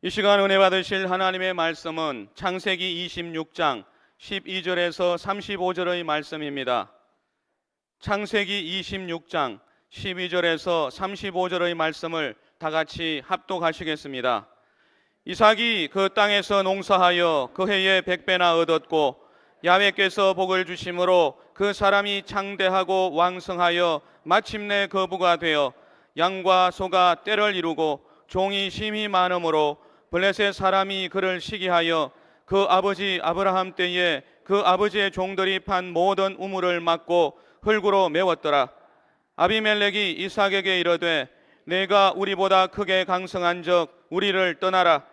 이 시간 은혜 받으실 하나님의 말씀은 창세기 26장 12절에서 35절의 말씀입니다. 창세기 26장 12절에서 35절의 말씀을 다 같이 합독하시겠습니다. 이삭이 그 땅에서 농사하여 그 해에 100배나 얻었고 야훼께서 복을 주심으로 그 사람이 창대하고 왕성하여 마침내 거부가 되어 양과 소가 떼를 이루고 종이 심히 많으므로 블레셋 사람이 그를 시기하여 그 아버지 아브라함 때에 그 아버지의 종들이 판 모든 우물을 막고 흙으로 메웠더라. 아비멜렉이 이삭에게 이르되 내가 우리보다 크게 강성한즉 우리를 떠나라.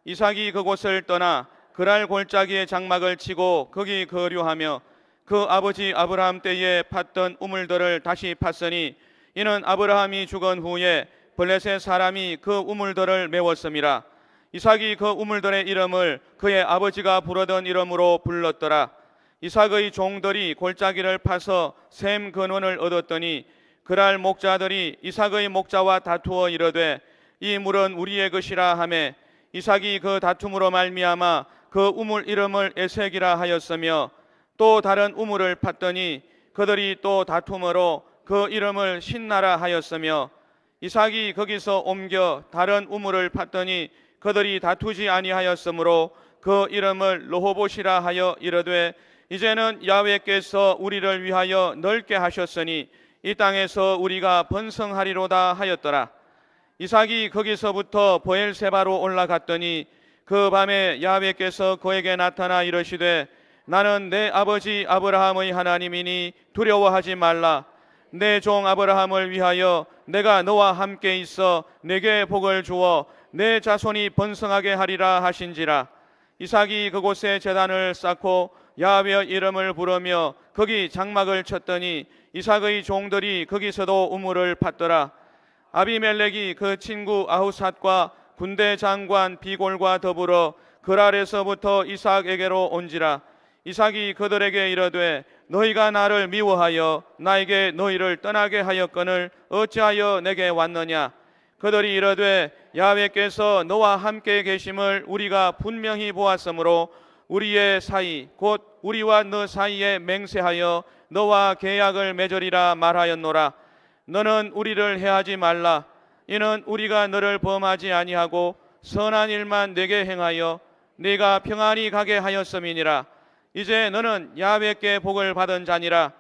이삭이 그곳을 떠나 그랄 골짜기에 장막을 치고 거기 거류하며 그 아버지 아브라함 때에 팠던 우물들을 다시 팠으니 이는 아브라함이 죽은 후에 블레셋 사람이 그 우물들을 메웠음이라. 이삭이 그 우물들의 이름을 그의 아버지가 부르던 이름으로 불렀더라. 이삭의 종들이 골짜기를 파서 샘 근원을 얻었더니 그랄 목자들이 이삭의 목자와 다투어 이르되 이 물은 우리의 것이라 하매 이삭이 그 다툼으로 말미암아 그 우물 이름을 에색이라 하였으며 또 다른 우물을 팠더니 그들이 또 다툼으로 그 이름을 신나라 하였으며 이삭이 거기서 옮겨 다른 우물을 팠더니 그들이 다투지 아니하였으므로 그 이름을 르호봇이라 하여 이르되 이제는 야훼께서 우리를 위하여 넓게 하셨으니 이 땅에서 우리가 번성하리로다 하였더라. 이삭이 거기서부터 브엘세바로 올라갔더니 그 밤에 야훼께서 그에게 나타나 이르시되 나는 내 아버지 아브라함의 하나님이니 두려워하지 말라. 내 종 아브라함을 위하여 내가 너와 함께 있어 내게 복을 주어 내 자손이 번성하게 하리라 하신지라. 이삭이 그곳에 제단을 쌓고 야훼의 이름을 부르며 거기 장막을 쳤더니 이삭의 종들이 거기서도 우물을 팠더라. 아비멜렉이 그 친구 아후삿과 군대 장관 비골과 더불어 그랄에서부터 이삭에게로 온지라. 이삭이 그들에게 이르되 너희가 나를 미워하여 나에게 너희를 떠나게 하였거늘 어찌하여 내게 왔느냐. 그들이 이르되 야훼께서 너와 함께 계심을 우리가 분명히 보았으므로 우리의 사이 곧 우리와 너 사이에 맹세하여 너와 계약을 맺으리라 말하였노라. 너는 우리를 해하지 말라. 이는 우리가 너를 범하지 아니하고 선한 일만 내게 행하여 네가 평안히 가게 하였음이니라. 이제 너는 야훼께 복을 받은 자니라.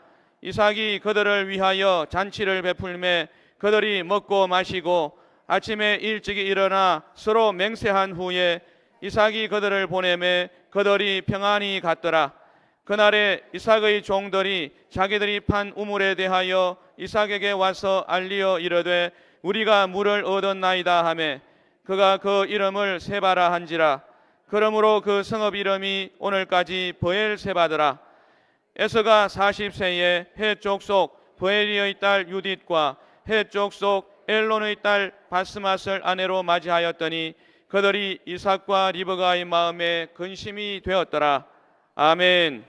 이삭이 그들을 위하여 잔치를 베풀매 그들이 먹고 마시고 아침에 일찍이 일어나 서로 맹세한 후에 이삭이 그들을 보내매 그들이 평안히 갔더라. 그날에 이삭의 종들이 자기들이 판 우물에 대하여 이삭에게 와서 알리어 이르되 우리가 물을 얻었나이다 하매 그가 그 이름을 세바라 한지라. 그러므로 그 성읍 이름이 오늘까지 브엘세바더라. 에서가 40세에 해쪽 속 브엘리의 딸 유딧과 해쪽 속 엘론의 딸 바스맛을 아내로 맞이하였더니 그들이 이삭과 리브가의 마음에 근심이 되었더라. 아멘.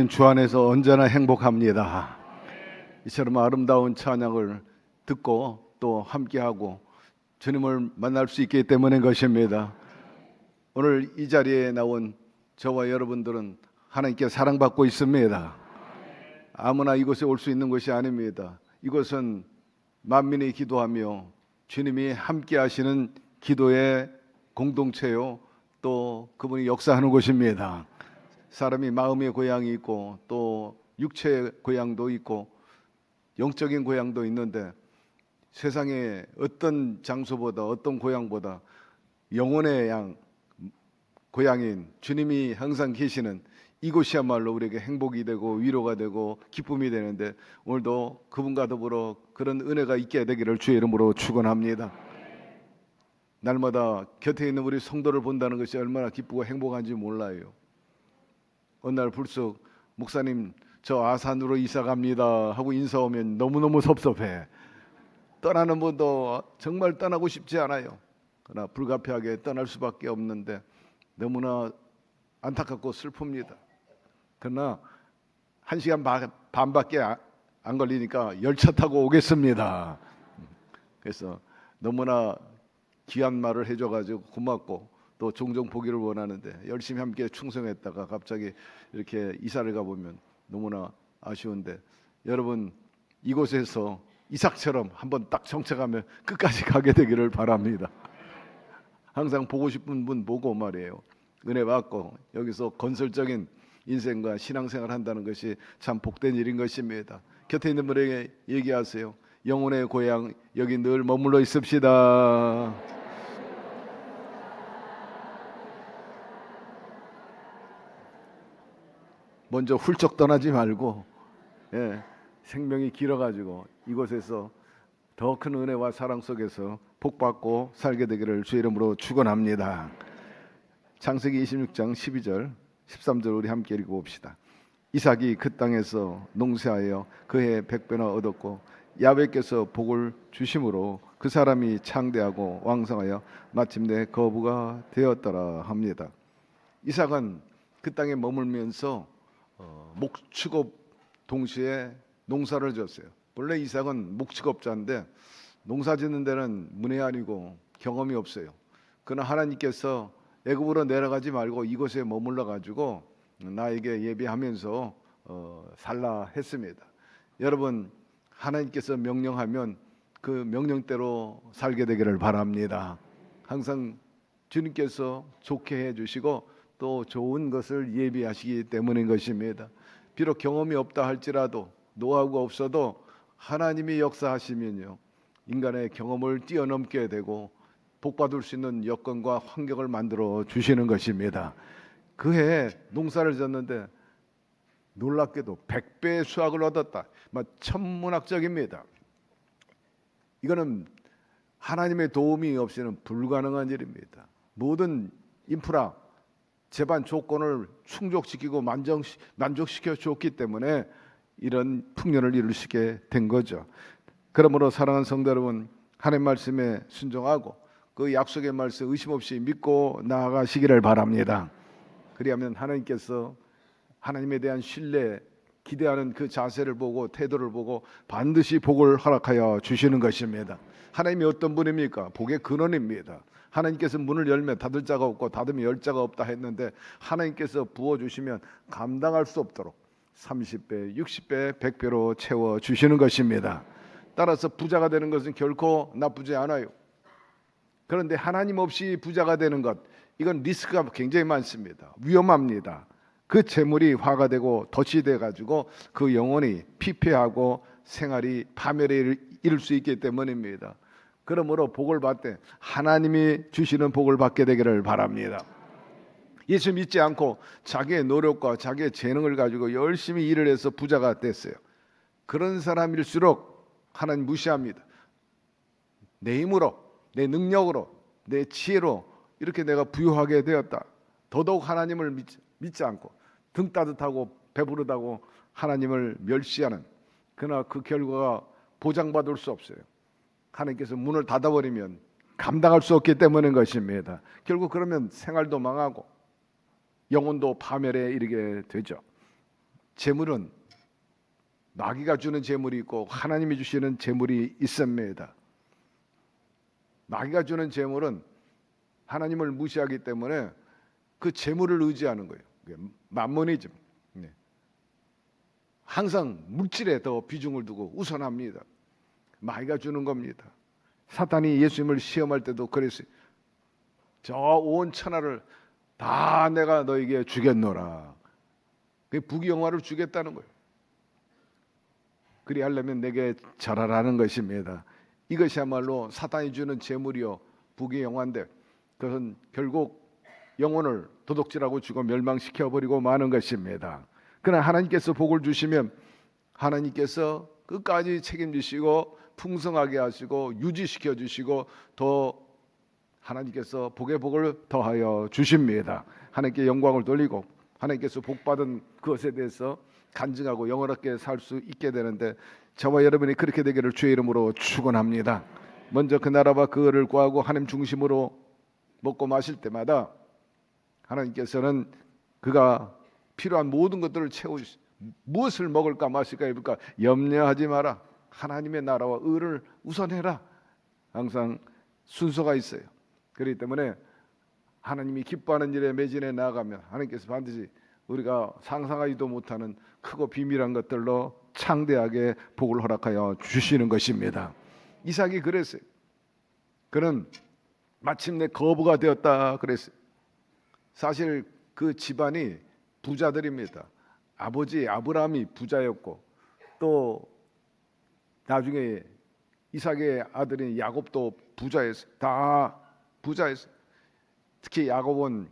우리는 주 안에서 언제나 행복합니다. 이처럼 아름다운 찬양을 듣고 또 함께하고 주님을 만날 수 있기 때문인 것입니다. 오늘 이 자리에 나온 저와 여러분들은 하나님께 사랑받고 있습니다. 아무나 이곳에 올 수 있는 것이 아닙니다. 이곳은 만민이 기도하며 주님이 함께 하시는 기도의 공동체요, 또 그분이 역사하는 곳입니다. 사람이 마음의 고향이 있고 또 육체의 고향도 있고 영적인 고향도 있는데, 세상의 어떤 장소보다 어떤 고향보다 영혼의 고향인 주님이 항상 계시는 이곳이야말로 우리에게 행복이 되고 위로가 되고 기쁨이 되는데, 오늘도 그분과 더불어 그런 은혜가 있게 되기를 주의 이름으로 축원합니다. 날마다 곁에 있는 우리 성도를 본다는 것이 얼마나 기쁘고 행복한지 몰라요. 어느 날 불쑥 목사님 저 아산으로 이사 갑니다 하고 인사 오면 너무너무 섭섭해. 떠나는 분도 정말 떠나고 싶지 않아요. 그러나 불가피하게 떠날 수밖에 없는데 너무나 안타깝고 슬픕니다. 그러나 1시간 반밖에 안 걸리니까 열차 타고 오겠습니다. 그래서 너무나 귀한 말을 해줘가지고 고맙고 또 종종 보기를 원하는데, 열심히 함께 충성했다가 갑자기 이렇게 이사를 가보면 너무나 아쉬운데, 여러분 이곳에서 이삭처럼 한번 딱 정착하면 끝까지 가게 되기를 바랍니다. 항상 보고 싶은 분 보고 말이에요. 은혜 받고 여기서 건설적인 인생과 신앙생활 한다는 것이 참 복된 일인 것입니다. 곁에 있는 분에게 얘기하세요. 영혼의 고향 여기 늘 머물러 있읍시다. 먼저 훌쩍 떠나지 말고, 생명이 길어가지고 이곳에서 더 큰 은혜와 사랑 속에서 복받고 살게 되기를 주의 이름으로 축원합니다. 창세기 26장 12절 13절 우리 함께 읽어봅시다. 이삭이 그 땅에서 농사하여 그해 100배나 얻었고 야훼께서 복을 주심으로 그 사람이 창대하고 왕성하여 마침내 거부가 되었더라 합니다. 이삭은 그 땅에 머물면서 목축업 동시에 농사를 지었어요. 원래 이삭은 목축업자인데 농사 짓는 데는 문외한이고 경험이 없어요. 그러나 하나님께서 애굽으로 내려가지 말고 이곳에 머물러 가지고 나에게 예배하면서 살라 했습니다. 여러분, 하나님께서 명령하면 그 명령대로 살게 되기를 바랍니다. 항상 주님께서 좋게 해주시고 또 좋은 것을 예비하시기 때문인 것입니다. 비록 경험이 없다 할지라도, 노하우가 없어도 하나님이 역사하시면요, 인간의 경험을 뛰어넘게 되고 복받을 수 있는 여건과 환경을 만들어 주시는 것입니다. 그해 농사를 졌는데 놀랍게도 100배의 수확을 얻었다. 천문학적입니다. 이거는 하나님의 도움이 없이는 불가능한 일입니다. 모든 인프라, 재반 조건을 충족시키고 만족시켜 줬기 때문에 이런 풍년을 이루시게 된 거죠. 그러므로 사랑하는 성도 여러분, 하나님 말씀에 순종하고 그 약속의 말씀 의심 없이 믿고 나아가시기를 바랍니다. 그리하면 하나님께서 하나님에 대한 신뢰, 기대하는 그 자세를 보고 태도를 보고 반드시 복을 허락하여 주시는 것입니다. 하나님이 어떤 분입니까? 복의 근원입니다. 하나님께서 문을 열면 닫을 자가 없고 닫으면 열 자가 없다 했는데, 하나님께서 부어주시면 감당할 수 없도록 30배, 60배, 100배로 채워주시는 것입니다. 따라서 부자가 되는 것은 결코 나쁘지 않아요. 그런데 하나님 없이 부자가 되는 것, 이건 리스크가 굉장히 많습니다. 위험합니다. 그 재물이 화가 되고 덫이 돼가지고 그 영혼이 피폐하고 생활이 파멸에 이를 수 있기 때문입니다. 그러므로 복을 받되 하나님이 주시는 복을 받게 되기를 바랍니다. 예수 믿지 않고 자기의 노력과 자기의 재능을 가지고 열심히 일을 해서 부자가 됐어요. 그런 사람일수록 하나님 무시합니다. 내 힘으로, 내 능력으로, 내 지혜로 이렇게 내가 부유하게 되었다. 더더욱 하나님을 믿지 않고 등 따뜻하고 배부르다고 하나님을 멸시하는, 그러나 그 결과가 보장받을 수 없어요. 하나님께서 문을 닫아버리면 감당할 수 없기 때문인 것입니다. 결국 그러면 생활도 망하고 영혼도 파멸에 이르게 되죠. 재물은 마귀가 주는 재물이 있고 하나님이 주시는 재물이 있습니다. 마귀가 주는 재물은 하나님을 무시하기 때문에 그 재물을 의지하는 거예요. 그게 만몬이즘. 네. 항상 물질에 더 비중을 두고 우선합니다. 마귀가 주는 겁니다. 사탄이 예수님을 시험할 때도 그랬어요. 저 온 천하를 다 내가 너에게 주겠노라. 그게 부귀영화를 주겠다는 거예요. 그리하려면 내게 절하라는 것입니다. 이것이야말로 사탄이 주는 재물이요 부귀영화인데 그것은 결국 영혼을 도둑질하고 죽어 멸망시켜버리고 마는 것입니다. 그러나 하나님께서 복을 주시면 하나님께서 끝까지 책임지시고 풍성하게 하시고 유지시켜 주시고 더 하나님께서 복의 복을 더하여 주십니다. 하나님께 영광을 돌리고 하나님께서 복받은 그것에 대해서 간증하고 영원하게 살 수 있게 되는데 저와 여러분이 그렇게 되기를 주의 이름으로 축원합니다. 먼저 그 나라와 그를 구하고 하나님 중심으로 먹고 마실 때마다 하나님께서는 그가 필요한 모든 것들을 채우시. 무엇을 먹을까 마실까 입을까 염려하지 마라. 하나님의 나라와 의를 우선해라. 항상 순서가 있어요. 그렇기 때문에 하나님이 기뻐하는 일에 매진해 나아가면 하나님께서 반드시 우리가 상상하지도 못하는 크고 비밀한 것들로 창대하게 복을 허락하여 주시는 것입니다. 이삭이 그랬어요. 그는 마침내 거부가 되었다 그랬어요. 사실 그 집안이 부자들입니다. 아버지 아브라함이 부자였고 또 나중에 이삭의 아들인 야곱도 부자였어요. 다 부자였어요. 특히 야곱은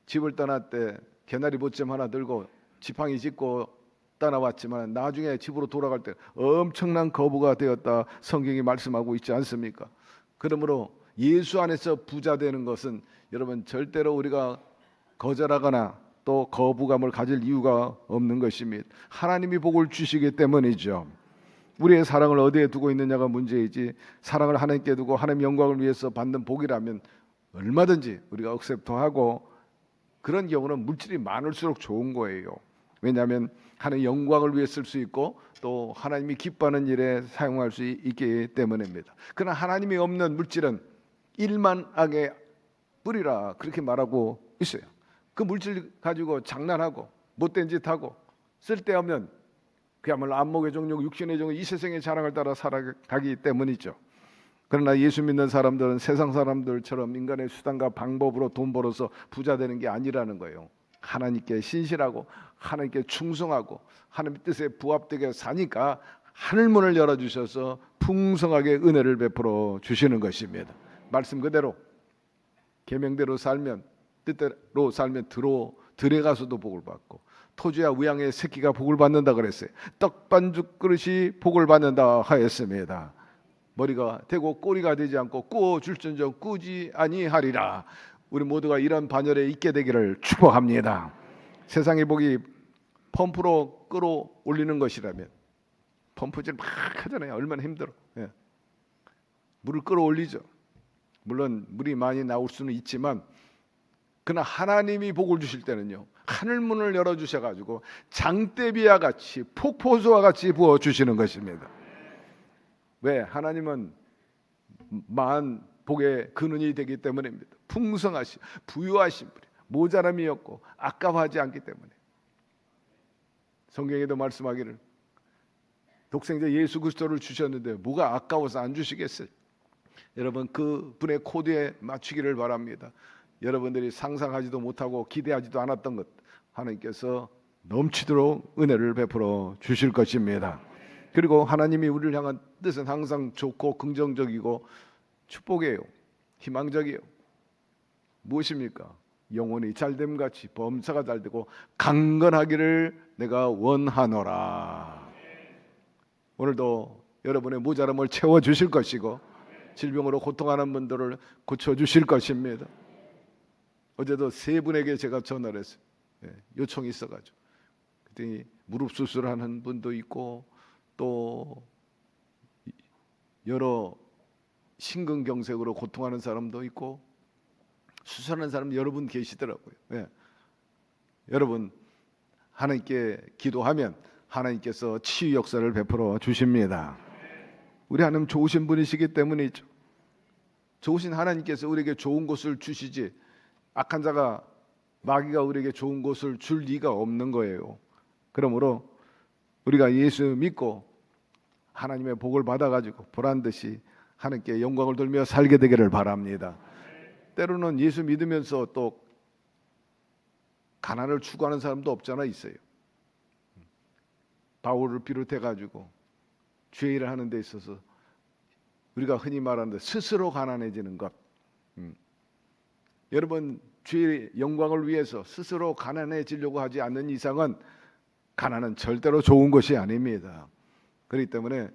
집을 떠날 때 개나리 보쯤 하나 들고 지팡이 짚고 떠나왔지만 나중에 집으로 돌아갈 때 엄청난 거부가 되었다 성경이 말씀하고 있지 않습니까? 그러므로 예수 안에서 부자 되는 것은 여러분 절대로 우리가 거절하거나 또 거부감을 가질 이유가 없는 것입니다. 하나님이 복을 주시기 때문이죠. 우리의 사랑을 어디에 두고 있느냐가 문제이지 사랑을 하나님께 두고 하나님 영광을 위해서 받는 복이라면 얼마든지 우리가 억셉트하고 그런 경우는 물질이 많을수록 좋은 거예요. 왜냐하면 하나님 영광을 위해 쓸 수 있고 또 하나님이 기뻐하는 일에 사용할 수 있기 때문입니다. 그러나 하나님이 없는 물질은 일만하게 뿌리라 그렇게 말하고 있어요. 그 물질 가지고 장난하고 못된 짓 하고 쓸데없는 그야말로 안목의 종족 육신의 종족 이 세상의 자랑을 따라 살아가기 때문이죠. 그러나 예수 믿는 사람들은 세상 사람들처럼 인간의 수단과 방법으로 돈 벌어서 부자 되는 게 아니라는 거예요. 하나님께 신실하고 하나님께 충성하고 하나님의 뜻에 부합되게 사니까 하늘문을 열어주셔서 풍성하게 은혜를 베풀어 주시는 것입니다. 말씀 그대로 계명대로 살면 뜻대로 살면 들에 가서도 복을 받고 토지와 우양의 새끼가 복을 받는다 그랬어요. 떡반죽 그릇이 복을 받는다 하였습니다. 머리가 되고 꼬리가 되지 않고 꾸어 줄전정 꾸지 아니하리라. 우리 모두가 이런 반열에 있게 되기를 축복합니다. 세상의 복이 펌프로 끌어올리는 것이라면 펌프질 막 하잖아요. 얼마나 힘들어. 예. 물을 끌어올리죠. 물론 물이 많이 나올 수는 있지만 그러나 하나님이 복을 주실 때는요. 하늘문을 열어주셔가지고 장대비와 같이 폭포수와 같이 부어주시는 것입니다. 왜? 하나님은 만 복의 근원이 되기 때문입니다. 풍성하시 부유하신 분이 모자람이 없고 아까워하지 않기 때문에 성경에도 말씀하기를 독생자 예수 그리스도를 주셨는데 뭐가 아까워서 안 주시겠어요? 여러분 그 분의 코드에 맞추기를 바랍니다. 여러분들이 상상하지도 못하고 기대하지도 않았던 것 하나님께서 넘치도록 은혜를 베풀어 주실 것입니다. 그리고 하나님이 우리를 향한 뜻은 항상 좋고 긍정적이고 축복이에요. 희망적이에요. 무엇입니까? 영혼이 잘됨같이 범사가 잘되고 강건하기를 내가 원하노라. 오늘도 여러분의 모자람을 채워주실 것이고 질병으로 고통하는 분들을 고쳐주실 것입니다. 어제도 세 분에게 제가 전화를 했어요. 요청이 있어가지고 그랬더니 무릎 수술하는 분도 있고 또 여러 심근경색으로 고통하는 사람도 있고 수술하는 사람 여러분 계시더라고요. 여러분 하나님께 기도하면 하나님께서 치유 역사를 베풀어 주십니다. 우리 하나님 좋으신 분이시기 때문이죠. 좋으신 하나님께서 우리에게 좋은 것을 주시지 악한 자가 마귀가 우리에게 좋은 것을 줄 리가 없는 거예요. 그러므로 우리가 예수 믿고 하나님의 복을 받아가지고 보란듯이 하나님께 영광을 돌며 살게 되기를 바랍니다. 때로는 예수 믿으면서 또 가난을 추구하는 사람도 없잖아 있어요. 바울을 비롯해가지고 죄 일을 하는 데 있어서 우리가 흔히 말하는 스스로 가난해지는 것. 여러분 죄의 영광을 위해서 스스로 가난해지려고 하지 않는 이상은 가난은 절대로 좋은 것이 아닙니다. 그렇기 때문에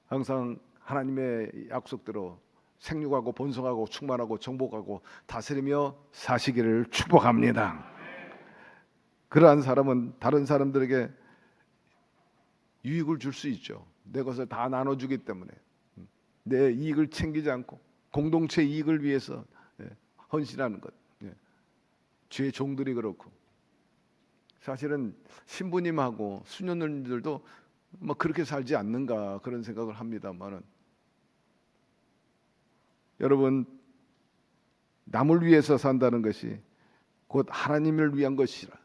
항상 하나님의 약속대로 생육하고 번성하고 충만하고 정복하고 다스리며 사시기를 축복합니다. 그러한 사람은 다른 사람들에게 유익을 줄 수 있죠. 내 것을 다 나눠주기 때문에 내 이익을 챙기지 않고 공동체 이익을 위해서 헌신하는 것. 주의 종들이 그렇고 사실은 신부님하고 수녀님들도 뭐 그렇게 살지 않는가 그런 생각을 합니다만은 여러분 남을 위해서 산다는 것이 곧 하나님을 위한 것이라.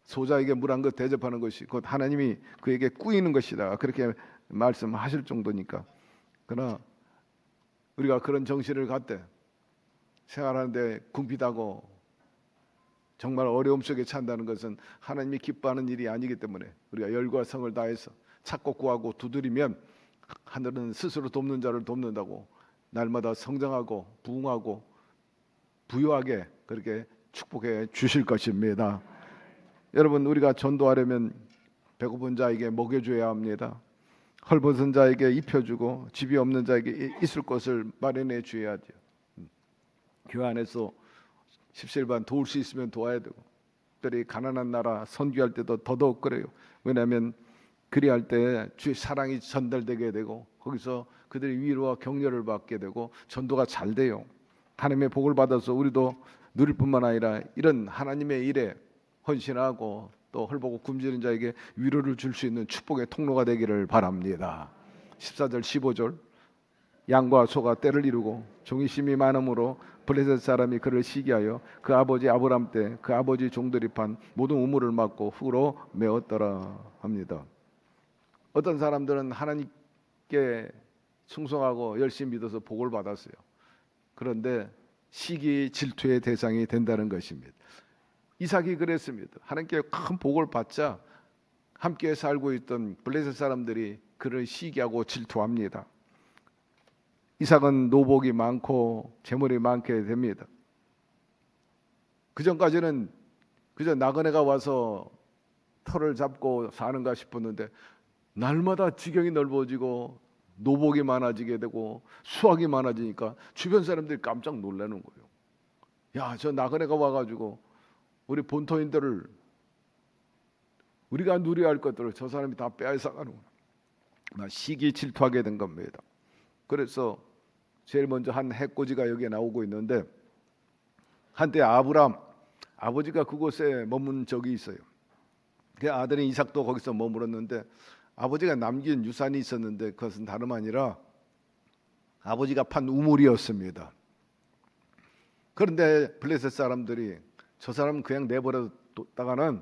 소자에게 물 한 것 대접하는 것이 곧 하나님이 그에게 꾸이는 것이다. 그렇게 말씀하실 정도니까. 그러나 우리가 그런 정신을 갖되 생활하는데 궁핍하고 정말 어려움 속에 찬다는 것은 하나님이 기뻐하는 일이 아니기 때문에 우리가 열과 성을 다해서 찾고 구하고 두드리면 하늘은 스스로 돕는 자를 돕는다고 날마다 성장하고 부흥하고 부유하게 그렇게 축복해 주실 것입니다. 여러분 우리가 전도하려면 배고픈 자에게 먹여줘야 합니다. 헐벗은 자에게 입혀주고 집이 없는 자에게 있을 것을 마련해 줘야죠. 교회 안에서 십시일반 도울 수 있으면 도와야 되고 특별히 가난한 나라 선교할 때도 더더욱 그래요. 왜냐하면 그리할 때 주의 사랑이 전달되게 되고 거기서 그들의 위로와 격려를 받게 되고 전도가 잘 돼요. 하나님의 복을 받아서 우리도 누릴 뿐만 아니라 이런 하나님의 일에 헌신하고 또 헐벗고 굶주린 자에게 위로를 줄 수 있는 축복의 통로가 되기를 바랍니다. 14절 15절 양과 소가 때를 이루고 종이 심이 많음으로 블레셋 사람이 그를 시기하여 그 아버지 아브람 때 그 아버지 종들이 판 모든 우물을 막고 흙으로 메었더라 합니다. 어떤 사람들은 하나님께 충성하고 열심히 믿어서 복을 받았어요. 그런데 시기 질투의 대상이 된다는 것입니다. 이삭이 그랬습니다. 하나님께 큰 복을 받자 함께 살고 있던 블레셋 사람들이 그를 시기하고 질투합니다. 이삭은 노복이 많고 재물이 많게 됩니다. 그 전까지는 그저 나그네가 와서 터를 잡고 사는가 싶었는데 날마다 지경이 넓어지고 노복이 많아지게 되고 수확이 많아지니까 주변 사람들이 깜짝 놀라는 거예요. 야, 저 나그네가 와가지고 우리 본토인들을 우리가 누려야 할 것들을 저 사람이 다 빼앗아가는구나. 시기 질투하게 된 겁니다. 그래서 제일 먼저 한 해코지가 여기에 나오고 있는데 한때 아브람 아버지가 그곳에 머문 적이 있어요. 그 아들인 이삭도 거기서 머물었는데 아버지가 남긴 유산이 있었는데 그것은 다름 아니라 아버지가 판 우물이었습니다. 그런데 블레셋 사람들이 저 사람은 그냥 내버려뒀다가는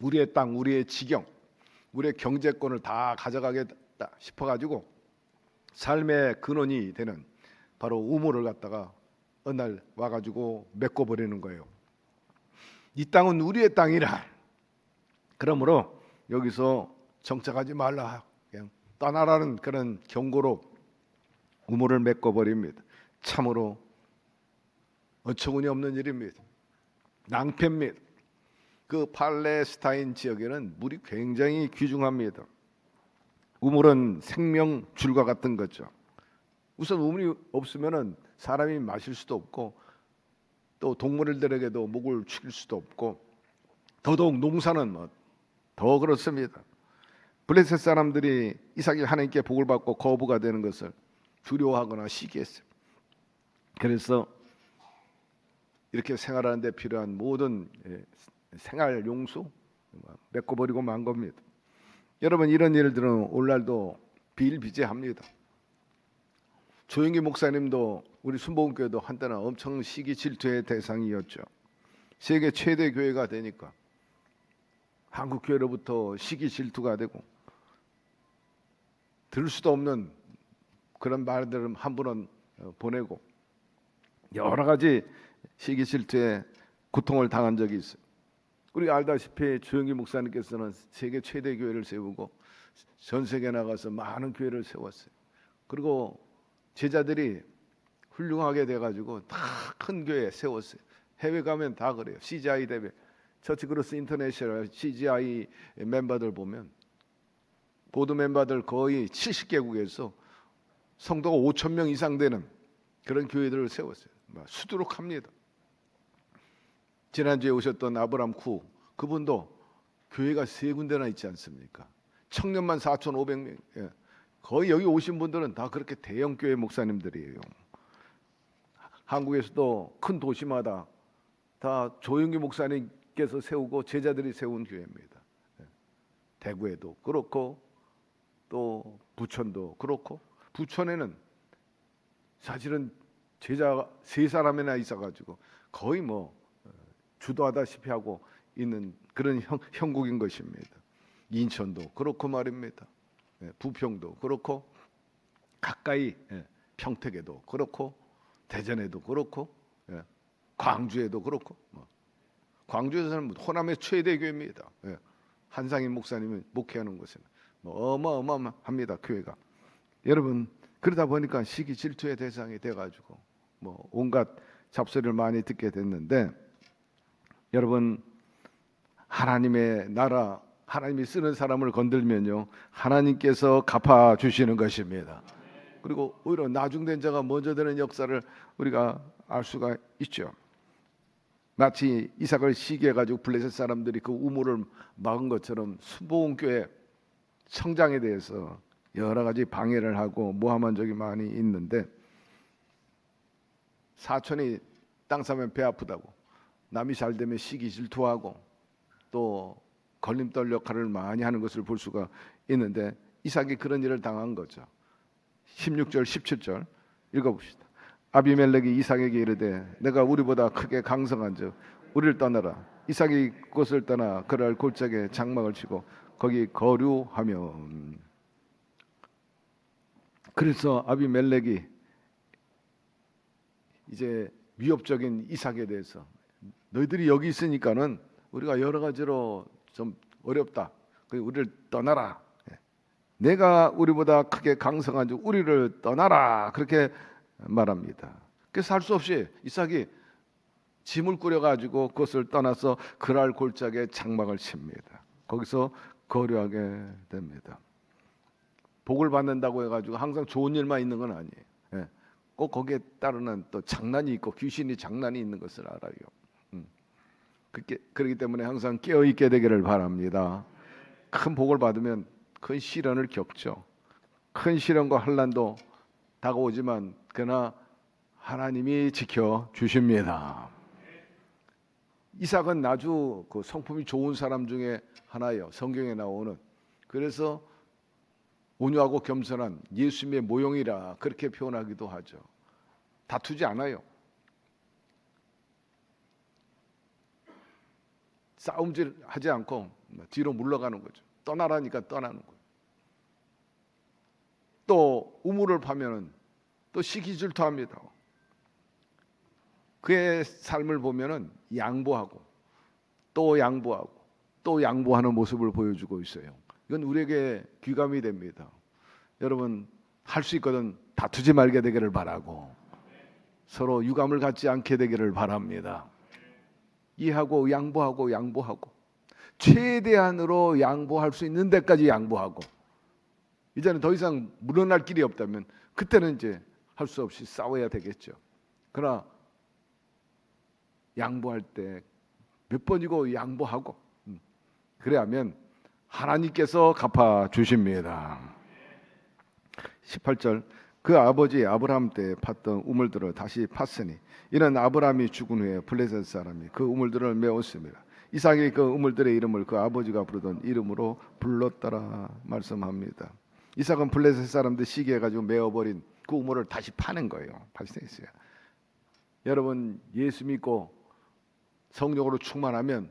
우리의 땅, 우리의 지경, 우리의 경제권을 다 가져가겠다 싶어가지고 삶의 근원이 되는 바로 우물을 갖다가 어느 날 와가지고 메꿔버리는 거예요. 이 땅은 우리의 땅이라. 그러므로 여기서 정착하지 말라. 그냥 떠나라는 그런 경고로 우물을 메꿔버립니다. 참으로 어처구니 없는 일입니다. 낭패입니다. 그 팔레스타인 지역에는 물이 굉장히 귀중합니다. 우물은 생명줄과 같은 거죠. 우선 우물이 없으면은 사람이 마실 수도 없고 또 동물들에게도 목을 축일 수도 없고 더더욱 농사는 더 그렇습니다. 블레셋 사람들이 이삭이 하나님께 복을 받고 거부가 되는 것을 두려워하거나 시기했어요. 그래서 이렇게 생활하는 데 필요한 모든 생활 용수, 메꿔버리고 만 겁니다. 여러분, 이런 일들은 오늘날도 비일비재합니다. 조영기 목사님도 우리 순복음교회도 한때는 엄청 시기 질투의 대상이었죠. 세계 최대 교회가 되니까 한국 교회로부터 시기 질투가 되고 들을 수도 없는 그런 말들을 한 분은 보내고 여러 가지 시기 질투에 고통을 당한 적이 있어요. 우리가 알다시피 조영기 목사님께서는 세계 최대 교회를 세우고 전 세계에 나가서 많은 교회를 세웠어요. 그리고 제자들이 훌륭하게 돼가지고 다 큰 교회 세웠어요. 해외 가면 다 그래요. CGI 대회, 처치크로스 인터내셔널 CGI 멤버들 보면 보드 멤버들 거의 70개국에서 성도가 5천 명 이상 되는 그런 교회들을 세웠어요. 수두룩합니다. 지난주에 오셨던 아브람 쿠, 그분도 교회가 3군데나 있지 않습니까? 청년만 4,500명. 예. 거의 여기 오신 분들은 다 그렇게 대형 교회 목사님들이에요. 한국에서도 큰 도시마다 다 조영기 목사님께서 세우고 제자들이 세운 교회입니다. 예. 대구에도 그렇고 또 부천도 그렇고, 부천에는 사실은 제자 3사람이나 있어가지고 거의 뭐 주도하다시피 하고 있는 그런 형국인 것입니다. 인천도 그렇고 말입니다. 부평도 그렇고 가까이 평택에도 그렇고 대전에도 그렇고 광주에도 그렇고, 광주에서는 호남의 최대 교회입니다. 한상인 목사님이 목회하는 곳은 어마어마합니다. 교회가. 여러분, 그러다 보니까 시기 질투의 대상이 돼가지고 뭐 온갖 잡소리를 많이 듣게 됐는데, 여러분, 하나님의 나라, 하나님이 쓰는 사람을 건들면요 하나님께서 갚아 주시는 것입니다. 그리고 오히려 나중된 자가 먼저 되는 역사를 우리가 알 수가 있죠. 마치 이삭을 시기해가지고 블레셋 사람들이 그 우물을 막은 것처럼 순복음교회 성장에 대해서 여러 가지 방해를 하고 모함한 적이 많이 있는데, 사촌이 땅 사면 배 아프다고 남이 잘 되면 시기 질투하고 또 걸림돌 역할을 많이 하는 것을 볼 수가 있는데, 이삭이 그런 일을 당한 거죠. 16절 17절 읽어봅시다. 아비멜렉이 이삭에게 이르되 내가 우리보다 크게 강성한 즉 우리를 떠나라. 이삭이 그곳을 떠나 그랄 골짜기에 장막을 치고 거기 거류하며, 그래서 아비멜렉이 이제 위협적인 이삭에 대해서 너희들이 여기 있으니까는 우리가 여러 가지로 좀 어렵다. 우리를 떠나라. 내가 우리보다 크게 강성한 즉 우리를 떠나라. 그렇게 말합니다. 그래서 할 수 없이 이삭이 짐을 꾸려가지고 그것을 떠나서 그랄 골짜기에 장막을 칩니다. 거기서 거류하게 됩니다. 복을 받는다고 해가지고 항상 좋은 일만 있는 건 아니에요. 꼭 거기에 따르는 또 장난이 있고 귀신이 장난이 있는 것을 알아요. 그렇기 때문에 항상 깨어있게 되기를 바랍니다. 큰 복을 받으면 큰 시련을 겪죠. 큰 시련과 환난도 다가오지만 그러나 하나님이 지켜주십니다. 이삭은 아주 그 성품이 좋은 사람 중에 하나예요. 성경에 나오는. 그래서 온유하고 겸손한 예수님의 모형이라 그렇게 표현하기도 하죠. 다투지 않아요. 싸움질 하지 않고 뒤로 물러가는 거죠. 떠나라니까 떠나는 거예요. 또 우물을 파면은 또 시기질투합니다. 그의 삶을 보면은 양보하고 또 양보하고 또 양보하는 모습을 보여주고 있어요. 이건 우리에게 귀감이 됩니다. 여러분, 할 수 있거든 다투지 말게 되기를 바라고 서로 유감을 갖지 않게 되기를 바랍니다. 이해하고 양보하고 최대한으로 양보할 수 있는 데까지 양보하고, 이제는 더 이상 물러날 길이 없다면 그때는 이제 할 수 없이 싸워야 되겠죠. 그러나 양보할 때 몇 번이고 양보하고 그래야면 하나님께서 갚아 주십니다. 18절 그 아버지 아브라함 때 팠던 우물들을 다시 팠으니 이는 아브라함이 죽은 후에 블레셋 사람이 그 우물들을 메웠습니다. 이삭이 그 우물들의 이름을 그 아버지가 부르던 이름으로 불렀더라 말씀합니다. 이삭은 블레셋 사람들 시기해가지고 메어버린 그 우물을 다시 파는 거예요. 발생했어요. 여러분, 예수 믿고 성령으로 충만하면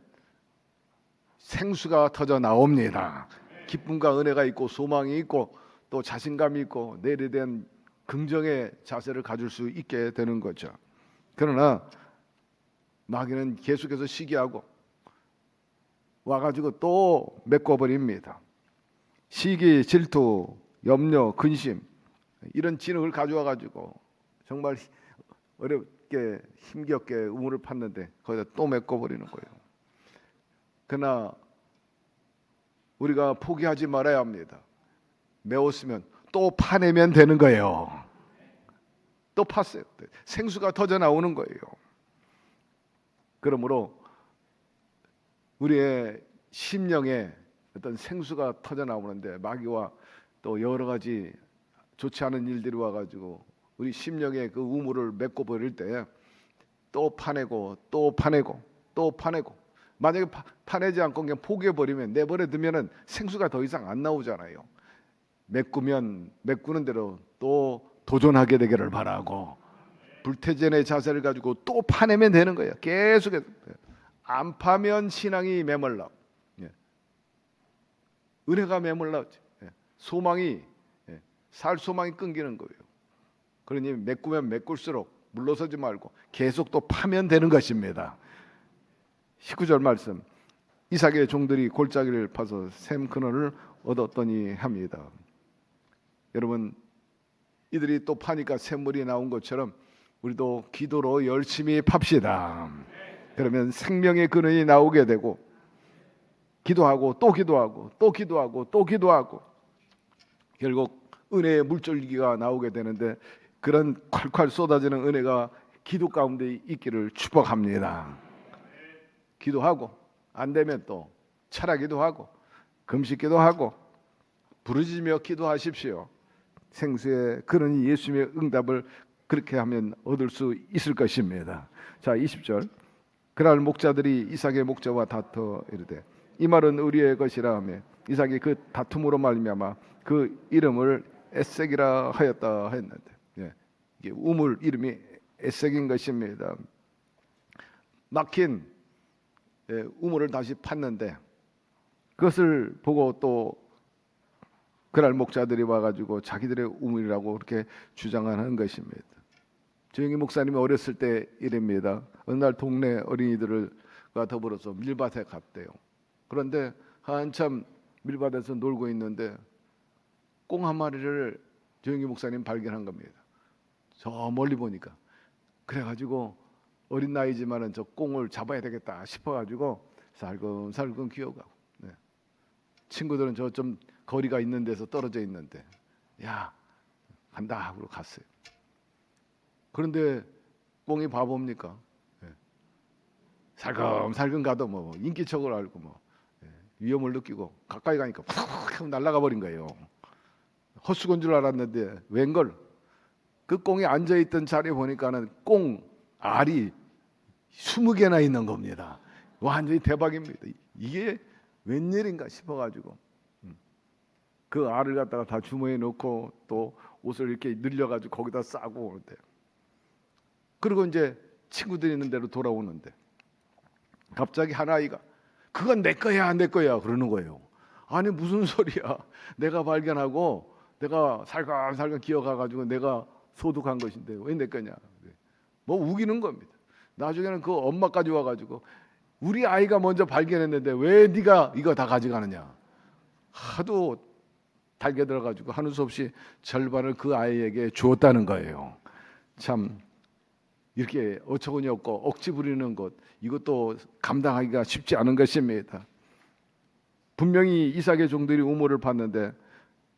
생수가 터져 나옵니다. 기쁨과 은혜가 있고 소망이 있고 또 자신감이 있고 내일에 대한 긍정의 자세를 가질 수 있게 되는 거죠. 그러나 마귀는 계속해서 시기하고 와가지고 또 메꿔버립니다. 시기, 질투, 염려, 근심 이런 진흙을 가져와가지고 정말 어렵게 힘겹게 우물을 팠는데 거기다 또 메꿔버리는 거예요. 그러나 우리가 포기하지 말아야 합니다. 메웠으면 또 파내면 되는 거예요. 또 팠어요. 생수가 터져 나오는 거예요. 그러므로 우리의 심령에 어떤 생수가 터져 나오는데 마귀와 또 여러 가지 좋지 않은 일들이 와가지고 우리 심령에 그 우물을 메꿔 버릴 때 또 파내고 또 파내고 또 파내고 만약에 파내지 않고 그냥 포기해 버리면 내버려 두면은 생수가 더 이상 안 나오잖아요. 메꾸면 메꾸는 대로 또 도전하게 되기를 바라고 불태전의 자세를 가지고 또 파내면 되는 거예요. 계속해서 안 파면 신앙이 메말라. 은혜가 메말라. 소망이 살 소망이 끊기는 거예요. 그러니 메꾸면 메꿀수록 물러서지 말고 계속 또 파면 되는 것입니다. 19절 말씀. 이삭의 종들이 골짜기를 파서 샘 근원을 얻었더니 합니다. 여러분, 이들이 또 파니까 샘물이 나온 것처럼 우리도 기도로 열심히 팝시다. 그러면 생명의 근원이 나오게 되고 기도하고 또 기도하고 또 기도하고 또 기도하고 결국 은혜의 물줄기가 나오게 되는데 그런 콸콸 쏟아지는 은혜가 기도 가운데 있기를 축복합니다. 기도하고 안 되면 또 철학기도 하고 금식기도 하고 부르짖으며 기도하십시오. 생수의 근원이 예수님의 응답을 그렇게 하면 얻을 수 있을 것입니다. 자, 20절. 그날 목자들이 이삭의 목자와 다투어 이르되 이 말은 우리의 것이라 하며 이삭이 그 다툼으로 말미암아 그 이름을 에색이라 하였다 했는데 이게 우물 이름이 에색인 것입니다. 막힌 우물을 다시 팠는데 그것을 보고 또 그날 목자들이 와가지고 자기들의 우물이라고 그렇게 주장하는 것입니다. 조영희 목사님이 어렸을 때 일입니다. 어느 날 동네 어린이들과 더불어서 밀밭에 갔대요. 그런데 한참 밀밭에서 놀고 있는데 꽁 한 마리를 조영희 목사님 발견한 겁니다. 저 멀리 보니까. 그래가지고 어린 나이지만은 저 꽁을 잡아야 되겠다 싶어가지고 살금살금 기어가고. 친구들은 저 좀 거리가 있는 데서 떨어져 있는데 야 간다 하고 갔어요. 그런데 꽁이 바보입니까? 살금살금 가도 뭐 인기척을 알고 뭐 위험을 느끼고 가까이 가니까 푹 날아가 버린 거예요. 헛수고인 줄 알았는데 웬걸 그 꽁이 앉아있던 자리에 보니까는 꽁 알이 20개나 있는 겁니다. 완전히 대박입니다. 이게 웬일인가 싶어가지고 그 알을 갖다가 다 주머니에 넣고 또 옷을 이렇게 늘려가지고 거기다 싸고 오는데 그리고 이제 친구들이 있는 대로 돌아오는데 갑자기 한 아이가 그건 내 거야 내 거야 그러는 거예요. 아니 무슨 소리야. 내가 발견하고 내가 살금살금 기어가가지고 내가 소득한 것인데 왜 내 거냐. 뭐 우기는 겁니다. 나중에는 그 엄마까지 와가지고 우리 아이가 먼저 발견했는데 왜 네가 이거 다 가져가느냐. 하도 달게 들어가지고 하는 수 없이 절반을 그 아이에게 주었다는 거예요. 참 이렇게 어처구니 없고 억지 부리는 것 이것도 감당하기가 쉽지 않은 것입니다. 분명히 이삭의 종들이 우물을 팠는데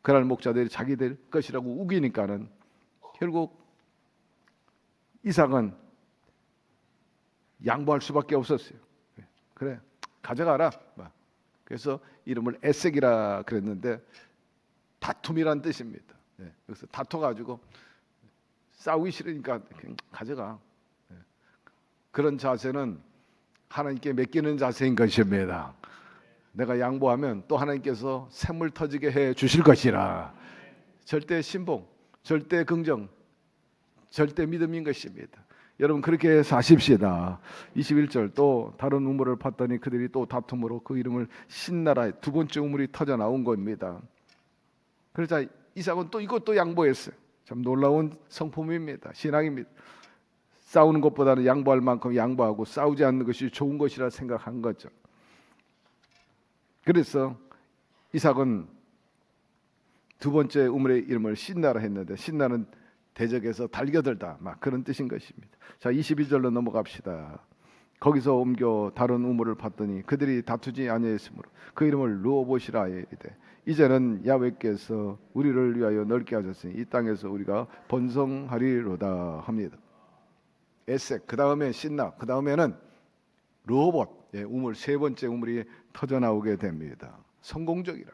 그날 목자들이 자기들 것이라고 우기니까는 결국 이삭은 양보할 수밖에 없었어요. 그래 가져가라. 그래서 이름을 에색이라 그랬는데 다툼이란 뜻입니다. 그래서 다퉈가지고 싸우기 싫으니까 그냥 가져가. 그런 자세는 하나님께 맡기는 자세인 것입니다. 내가 양보하면 또 하나님께서 샘물 터지게 해 주실 것이라. 절대 신봉, 절대 긍정, 절대 믿음인 것입니다. 여러분 그렇게 사십시다. 21절 또 다른 우물을 팠더니 그들이 또 다툼으로 그 이름을 신나라, 두 번째 우물이 터져 나온 겁니다. 그러자 이삭은 또 이것도 양보했어요. 참 놀라운 성품입니다. 신앙입니다. 싸우는 것보다는 양보할 만큼 양보하고 싸우지 않는 것이 좋은 것이라 생각한 거죠. 그래서 이삭은 두 번째 우물의 이름을 신나라 했는데, 신나는 대적에서 달겨들다, 막 그런 뜻인 것입니다. 자, 22절로 넘어갑시다. 거기서 옮겨 다른 우물을 봤더니 그들이 다투지 아니하였으므로 그 이름을 르호봇이라 이르되 이제는 야훼께서 우리를 위하여 넓게 하셨으니 이 땅에서 우리가 번성하리로다 합니다. 에색, 그 다음에 신나, 그 다음에는 르호봇, 우물, 세 번째 우물이 터져 나오게 됩니다. 성공적이라.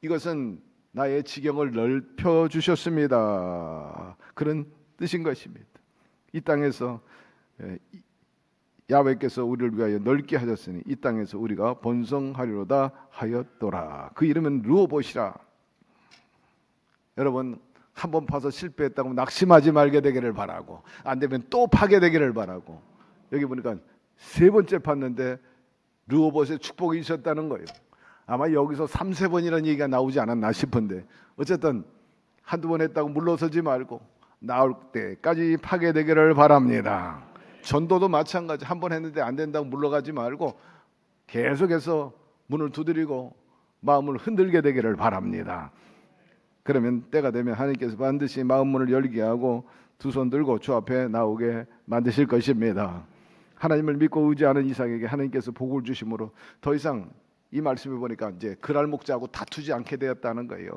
이것은 나의 지경을 넓혀 주셨습니다. 그런 뜻인 것입니다. 이 땅에서 야훼께서 우리를 위하여 넓게 하셨으니 이 땅에서 우리가 번성하리로다 하였더라. 그 이름은 르호봇이라. 여러분 한번 파서 실패했다고 낙심하지 말게 되기를 바라고, 안 되면 또 파게 되기를 바라고. 여기 보니까 세 번째 팠는데 르호봇의 축복이 있었다는 거예요. 아마 여기서 3-4번이라는 얘기가 나오지 않았나 싶은데, 어쨌든 한두 번 했다고 물러서지 말고 나올 때까지 파게 되기를 바랍니다. 전도도 마찬가지. 한 번 했는데 안 된다고 물러가지 말고 계속해서 문을 두드리고 마음을 흔들게 되기를 바랍니다. 그러면 때가 되면 하나님께서 반드시 마음 문을 열게 하고 두 손 들고 주 앞에 나오게 만드실 것입니다. 하나님을 믿고 의지하는 이삭에게 하나님께서 복을 주심으로 더 이상 이 말씀을 보니까 이제 그랄 목자하고 다투지 않게 되었다는 거예요.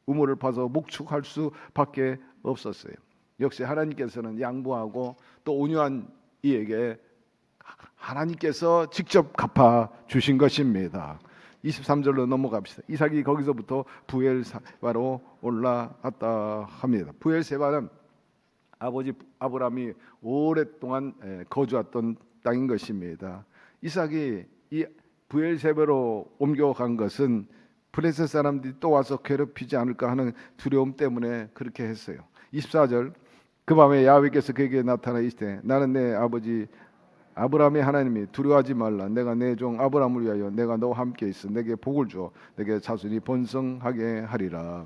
우물을 파서 목축할 수밖에 없었어요. 역시 하나님께서는 양보하고 또 온유한 이에게 하나님께서 직접 갚아 주신 것입니다. 23절로 넘어갑시다. 이삭이 거기서부터 부엘세바로 올라갔다 합니다. 부엘세바는 아버지 아브라함이 오랫동안 거주했던 땅인 것입니다. 이삭이 이 부엘세바로 옮겨간 것은 블레셋 사람들이 또 와서 괴롭히지 않을까 하는 두려움 때문에 그렇게 했어요. 24절 그 밤에 야훼께서 그에게 나타나 이르시되 나는 내 아버지 아브라함의 하나님이 두려워하지 말라. 내가 내 종 아브라함을 위하여 내가 너와 함께 있어 내게 복을 주어 내게 자손이 번성하게 하리라.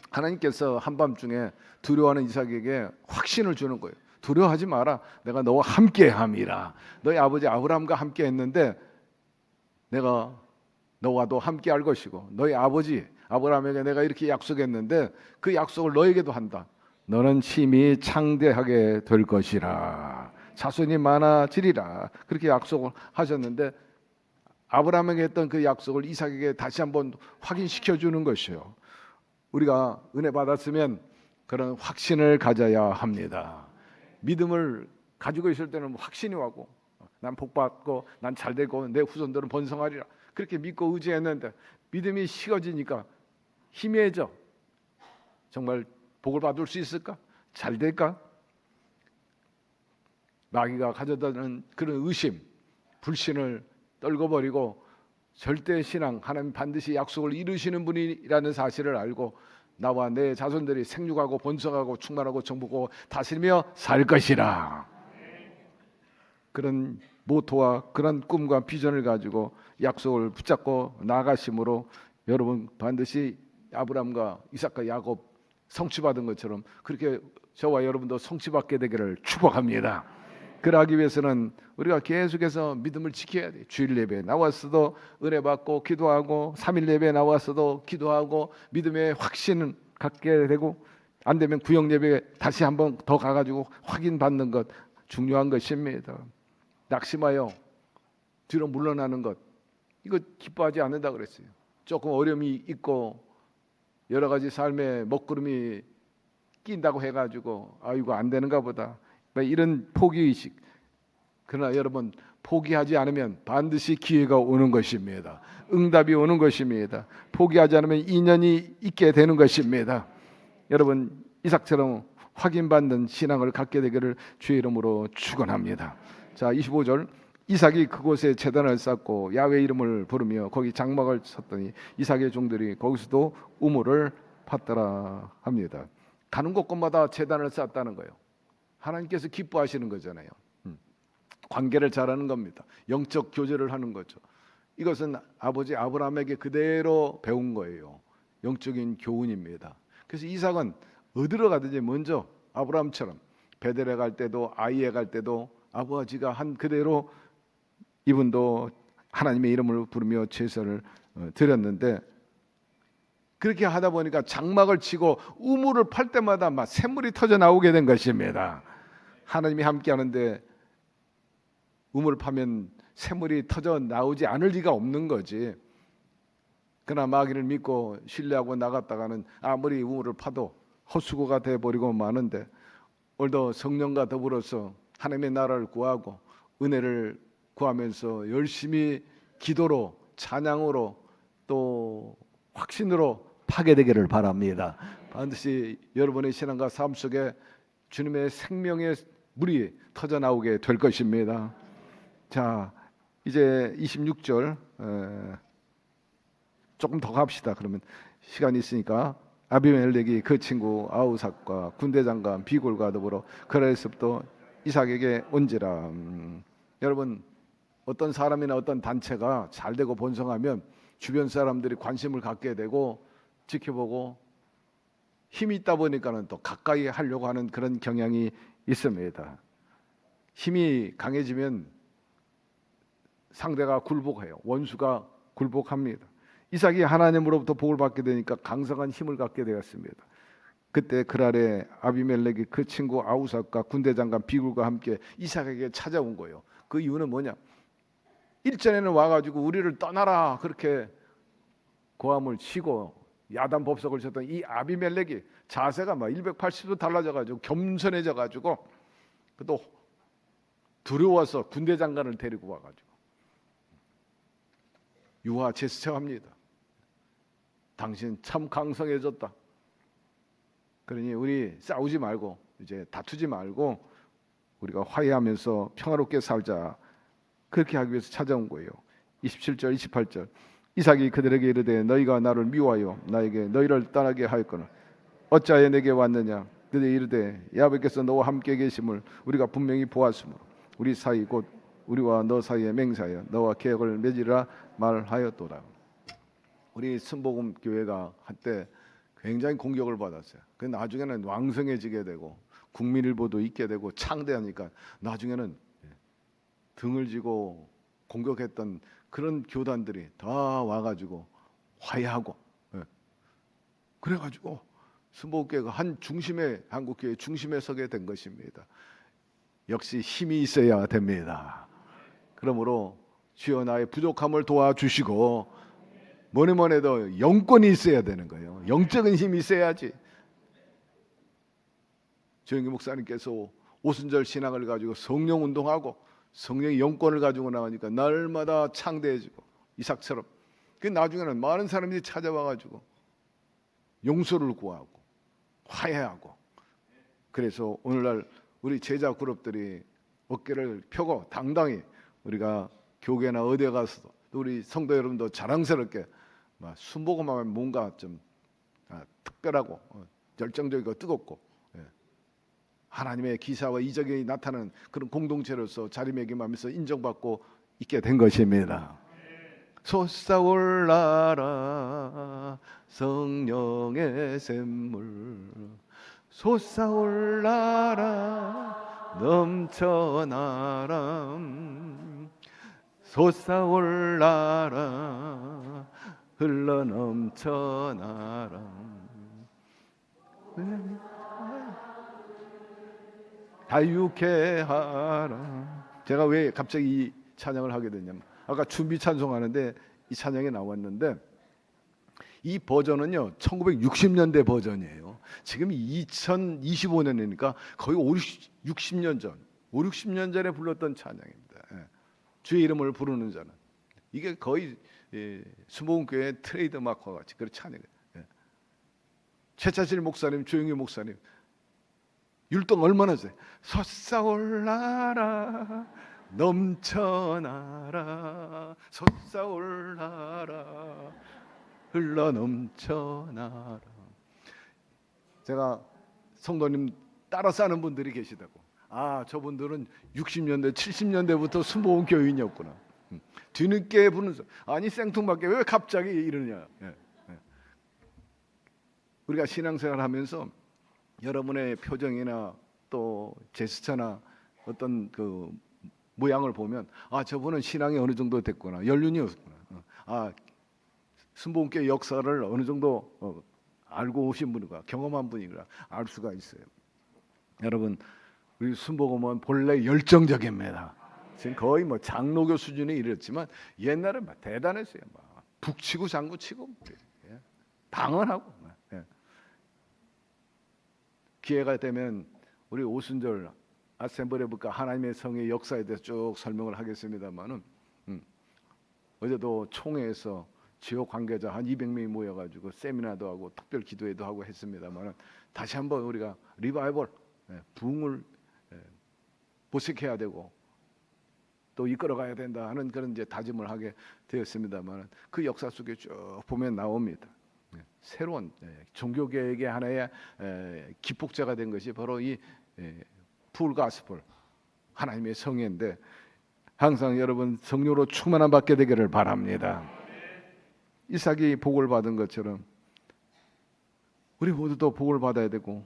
하나님께서 한밤중에 두려워하는 이삭에게 확신을 주는 거예요. 두려워하지 마라. 내가 너와 함께 함이라. 너희 아버지 아브라함과 함께 했는데 내가 너와도 함께 할 것이고 너희 아버지 아브라함에게 내가 이렇게 약속했는데 그 약속을 너에게도 한다. 너는 심히 창대하게 될 것이라. 자손이 많아지리라. 그렇게 약속을 하셨는데 아브라함에게 했던 그 약속을 이삭에게 다시 한번 확인시켜 주는 것이요. 우리가 은혜 받았으면 그런 확신을 가져야 합니다. 믿음을 가지고 있을 때는 확신이 와고 난 복받고 난 잘되고 내 후손들은 번성하리라. 그렇게 믿고 의지했는데 믿음이 식어지니까 희미해져. 정말 복을 받을 수 있을까? 잘 될까? 마귀가 가져다는 그런 의심, 불신을 떨궈버리고 절대 신앙, 하나님 반드시 약속을 이루시는 분이라는 사실을 알고 나와 내 자손들이 생육하고 번성하고 충만하고 정복하고 다스리며 살 것이라. 그런 모토와 그런 꿈과 비전을 가지고 약속을 붙잡고 나아가심으로 여러분 반드시 아브라함과 이삭과 야곱 성취받은 것처럼 그렇게 저와 여러분도 성취받게 되기를 축복합니다. 그러하기 위해서는 우리가 계속해서 믿음을 지켜야 돼요. 주일 예배에 나왔어도 은혜 받고 기도하고 3일 예배에 나왔어도 기도하고 믿음의 확신을 갖게 되고 안 되면 구역 예배에 다시 한번 더 가가지고 확인받는 것 중요한 것입니다. 낙심하여 뒤로 물러나는 것 이거 기뻐하지 않는다 그랬어요. 조금 어려움이 있고 여러 가지 삶의 먹구름이 낀다고 해가지고 이거 안 되는가 보다 이런 포기의식. 그러나 여러분 포기하지 않으면 반드시 기회가 오는 것입니다. 응답이 오는 것입니다. 포기하지 않으면 인연이 있게 되는 것입니다. 여러분 이삭처럼 확인받는 신앙을 갖게 되기를 주의 이름으로 축원합니다. 자, 25절. 이삭이 그곳에 제단을 쌓고 야훼 이름을 부르며 거기 장막을 쳤더니 이삭의 종들이 거기서도 우물을 팠더라 합니다. 가는 곳곳마다 제단을 쌓았다는 거예요. 하나님께서 기뻐하시는 거잖아요. 관계를 잘하는 겁니다. 영적 교제를 하는 거죠. 이것은 아버지 아브라함에게 그대로 배운 거예요. 영적인 교훈입니다. 그래서 이삭은 어디로 가든지 먼저 아브라함처럼 베델에 갈 때도 아이에 갈 때도 아버지가 한 그대로 이분도 하나님의 이름을 부르며 제사를 드렸는데, 그렇게 하다 보니까 장막을 치고 우물을 팔 때마다 막 샘물이 터져 나오게 된 것입니다. 하나님이 함께 하는데 우물을 파면 샘물이 터져 나오지 않을 리가 없는 거지. 그러나 마귀를 믿고 신뢰하고 나갔다가는 아무리 우물을 파도 헛수고가 돼버리고 마는데, 오늘도 성령과 더불어서 하나님의 나라를 구하고 은혜를 구하면서 열심히 기도로 찬양으로 또 확신으로 파괴되기를 바랍니다. 반드시 여러분의 신앙과 삶 속에 주님의 생명의 물이 터져 나오게 될 것입니다. 자, 이제 26절 조금 더 갑시다. 그러면 시간이 있으니까. 아비멜렉이 그 친구 아우삭과 군대장관 비골과 더불어 그레스부터 이삭에게 온지라. 여러분, 어떤 사람이나 어떤 단체가 잘되고 번성하면 주변 사람들이 관심을 갖게 되고 지켜보고 힘이 있다 보니까는 또 가까이 하려고 하는 그런 경향이 있습니다. 힘이 강해지면 상대가 굴복해요. 원수가 굴복합니다. 이삭이 하나님으로부터 복을 받게 되니까 강성한 힘을 갖게 되었습니다. 그때 그랄에 아비멜렉이 그 친구 아우삭과 군대장관 비굴과 함께 이삭에게 찾아온 거예요. 그 이유는 뭐냐? 일전에는 와가지고 우리를 떠나라 그렇게 고함을 치고 야단 법석을 쳤던 이 아비멜렉이 자세가 막 180도 달라져가지고 겸손해져가지고 또 두려워서 군대장관을 데리고 와가지고 유아 제스처합니다. 당신 참 강성해졌다. 그러니 우리 싸우지 말고 이제 다투지 말고 우리가 화해하면서 평화롭게 살자. 그렇게 하기 위해서 찾아온 거예요. 27절 28절. 이삭이 그들에게 이르되 너희가 나를 미워하여 나에게 너희를 떠나게 하였거늘 어찌하여 내게 왔느냐. 그들이 이르되 야훼께서 너와 함께 계심을 우리가 분명히 보았으므로 우리 사이 곧 우리와 너 사이에 맹세하여 너와 계약을 맺으라 말하였도다. 우리 순복음 교회가 한때 굉장히 공격을 받았어요. 그 나중에는 왕성해지게 되고 국민일보도 있게 되고 창대하니까 나중에는 등을 지고 공격했던 그런 교단들이 다 와가지고 화해하고, 그래가지고 순복음교회가 한 중심에, 한국교회 중심에 서게 된 것입니다. 역시 힘이 있어야 됩니다. 그러므로 주여 나의 부족함을 도와주시고 뭐니 해도 영권이 있어야 되는 거예요. 영적인 힘이 있어야지. 조영기 목사님께서 오순절 신앙을 가지고 성령 운동하고 성령의 영권을 가지고 나가니까 날마다 창대해지고 이삭처럼. 그 나중에는 많은 사람들이 찾아와가지고 용서를 구하고 화해하고. 그래서 오늘날 우리 제자 그룹들이 어깨를 펴고 당당히 우리가 교계나 어디에 가서도 또 우리 성도 여러분도 자랑스럽게 순복음하면 뭔가 좀 특별하고 열정적이고 뜨겁고 하나님의 기사와 이적이 나타나는 그런 공동체로서 자리매김하면서 인정받고 있게 된 것입니다. 솟아올라라 성령의 샘물 솟아올라라 넘쳐나라 솟아올라라 흘러넘쳐나라. 자유케 하라. 제가 왜 갑자기 이 찬양을 하게 됐냐면 아까 준비 찬송하는데 이 찬양이 나왔는데 이 버전은요 1960년대 버전이에요. 지금 2025년이니까 거의 60년 전, 60년 전에 불렀던 찬양입니다. 주의 이름을 부르는 자는 이게 거의 순복음교회의 트레이드 마크와 같이 그런 찬양이에요. 최차실 목사님, 조영기 목사님 율동 얼마나 세? 솟아올라라 넘쳐나라 솟아올라라 흘러 넘쳐나라. 제가 성도님 따라 사는 분들이 계시다고. 아, 저분들은 60년대 70년대부터 순복음 교인이었구나. 뒤늦게 부는 아니 생뚱맞게 왜 갑자기 이러냐. 예, 예. 우리가 신앙생활하면서 여러분의 표정이나 또 제스처나 어떤 그 모양을 보면 아, 저분은 신앙이 어느 정도 됐구나, 연륜이었구나. 아, 순복음교회 역사를 어느 정도 알고 오신 분인가, 경험한 분인가 알 수가 있어요. 여러분, 우리 순복음은 본래 열정적입니다. 지금 거의 뭐 장로교 수준에 이르렀지만 옛날에 막 대단했어요. 막 북치고 장구치고 방언하고. 예. 기회가 되면 우리 오순절 아셈블레부가 하나님의 성의 역사에 대해서 쭉 설명을 하겠습니다만은 어제도 총회에서 지역 관계자 한 200명이 모여가지고 세미나도 하고 특별 기도회도 하고 했습니다만은 다시 한번 우리가 리바이벌, 부흥을 보색해야 되고 또 이끌어가야 된다 하는 그런 이제 다짐을 하게 되었습니다만 그 역사 속에 쭉 보면 나옵니다. 새로운 종교 개혁의 하나의 기폭제가 된 것이 바로 이 풀 가스펠, 하나님의 성회인데 항상 여러분 성령으로 충만함 받게 되기를 바랍니다. 이삭이 복을 받은 것처럼 우리 모두도 복을 받아야 되고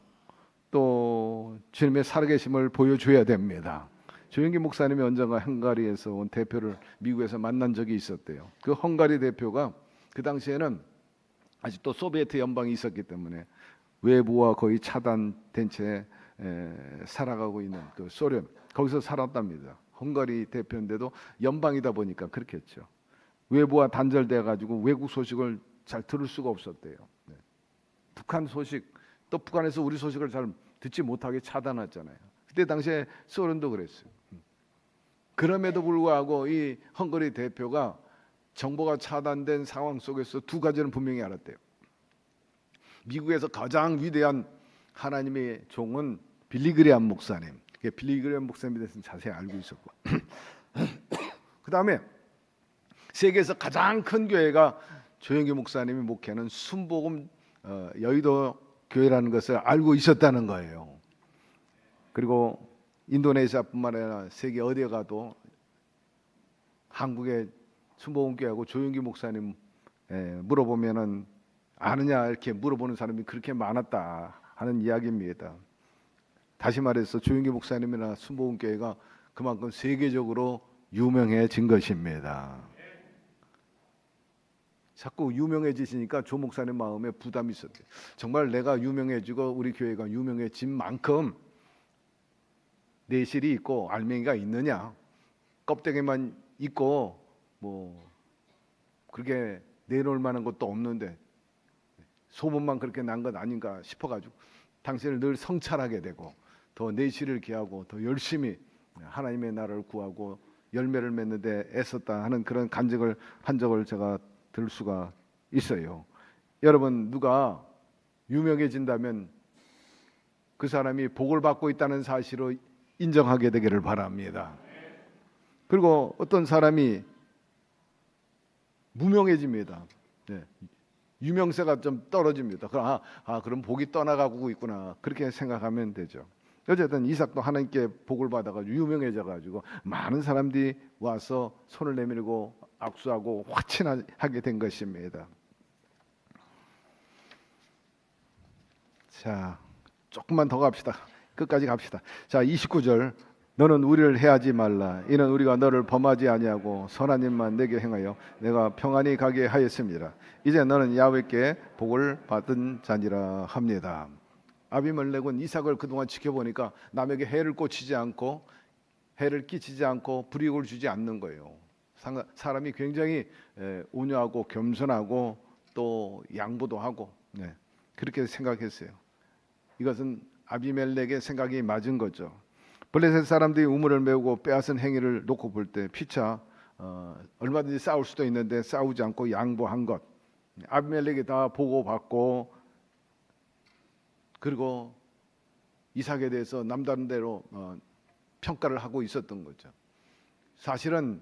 또 주님의 살아계심을 보여줘야 됩니다. 조영기 목사님이 언젠가 헝가리에서 온 대표를 미국에서 만난 적이 있었대요. 그 헝가리 대표가 그 당시에는 아직도 소비에트 연방이 있었기 때문에 외부와 거의 차단된 채 살아가고 있는 그 소련, 거기서 살았답니다. 헝가리 대표인데도 연방이다 보니까 그렇겠죠. 외부와 단절돼 가지고 외국 소식을 잘 들을 수가 없었대요. 북한 소식, 또 북한에서 우리 소식을 잘 듣지 못하게 차단했잖아요. 그때 당시에 소련도 그랬어요. 그럼에도 불구하고 이 헝가리 대표가 정보가 차단된 상황 속에서 두 가지는 분명히 알았대요. 미국에서 가장 위대한 하나님의 종은 빌리그레암 목사님. 빌리그레암 목사님에 대해서는 자세히 알고 있었고, 그 다음에 세계에서 가장 큰 교회가 조영기 목사님이 목회하는 순복음 여의도 교회라는 것을 알고 있었다는 거예요. 그리고 인도네시아뿐만 아니라 세계 어디에 가도 한국의 순복음 교회하고 조영기 목사님 물어보면은 아느냐 이렇게 물어보는 사람이 그렇게 많았다 하는 이야기입니다. 다시 말해서 조영기 목사님이나 순복음 교회가 그만큼 세계적으로 유명해진 것입니다. 자꾸 유명해지시니까 조 목사님 마음에 부담이 있었대요. 정말 내가 유명해지고 우리 교회가 유명해진 만큼 내실이 있고 알맹이가 있느냐, 껍데기만 있고 뭐 그렇게 내놓을 만한 것도 없는데 소문만 그렇게 난 것 아닌가 싶어가지고 당신을 늘 성찰하게 되고 더 내실을 기하고 더 열심히 하나님의 나라를 구하고 열매를 맺는 데 애썼다 하는 그런 간증을 한 적을 제가 들 수가 있어요. 여러분, 누가 유명해진다면 그 사람이 복을 받고 있다는 사실을 인정하게 되기를 바랍니다. 그리고 어떤 사람이 무명해집니다. 유명세가 좀 떨어집니다. 그럼 복이 떠나가고 있구나, 그렇게 생각하면 되죠. 어쨌든 이삭도 하나님께 복을 받아가지고 유명해져가지고 많은 사람들이 와서 손을 내밀고 악수하고 화친하게 된 것입니다. 자, 조금만 더 갑시다. 끝까지 갑시다. 자, 29절. 너는 우리를 해하지 말라. 이는 우리가 너를 범하지 아니하고 선한 일만 내게 행하여 내가 평안히 가게 하였습니다. 이제 너는 야훼께 복을 받은 자니라 합니다. 아비멜렉은 이삭을 그동안 지켜보니까 남에게 해를 끼치지 않고 불이익을 주지 않는 거예요. 사람이 굉장히 온유하고 겸손하고 또 양보도 하고 그렇게 생각했어요. 이것은 아비멜렉의 생각이 맞은 거죠. 블레셋 사람들이 우물을 메우고 빼앗은 행위를 놓고 볼 때 피차 얼마든지 싸울 수도 있는데 싸우지 않고 양보한 것, 아비멜렉이 다 보고받고 그리고 이삭에 대해서 남다른 대로 평가를 하고 있었던 거죠. 사실은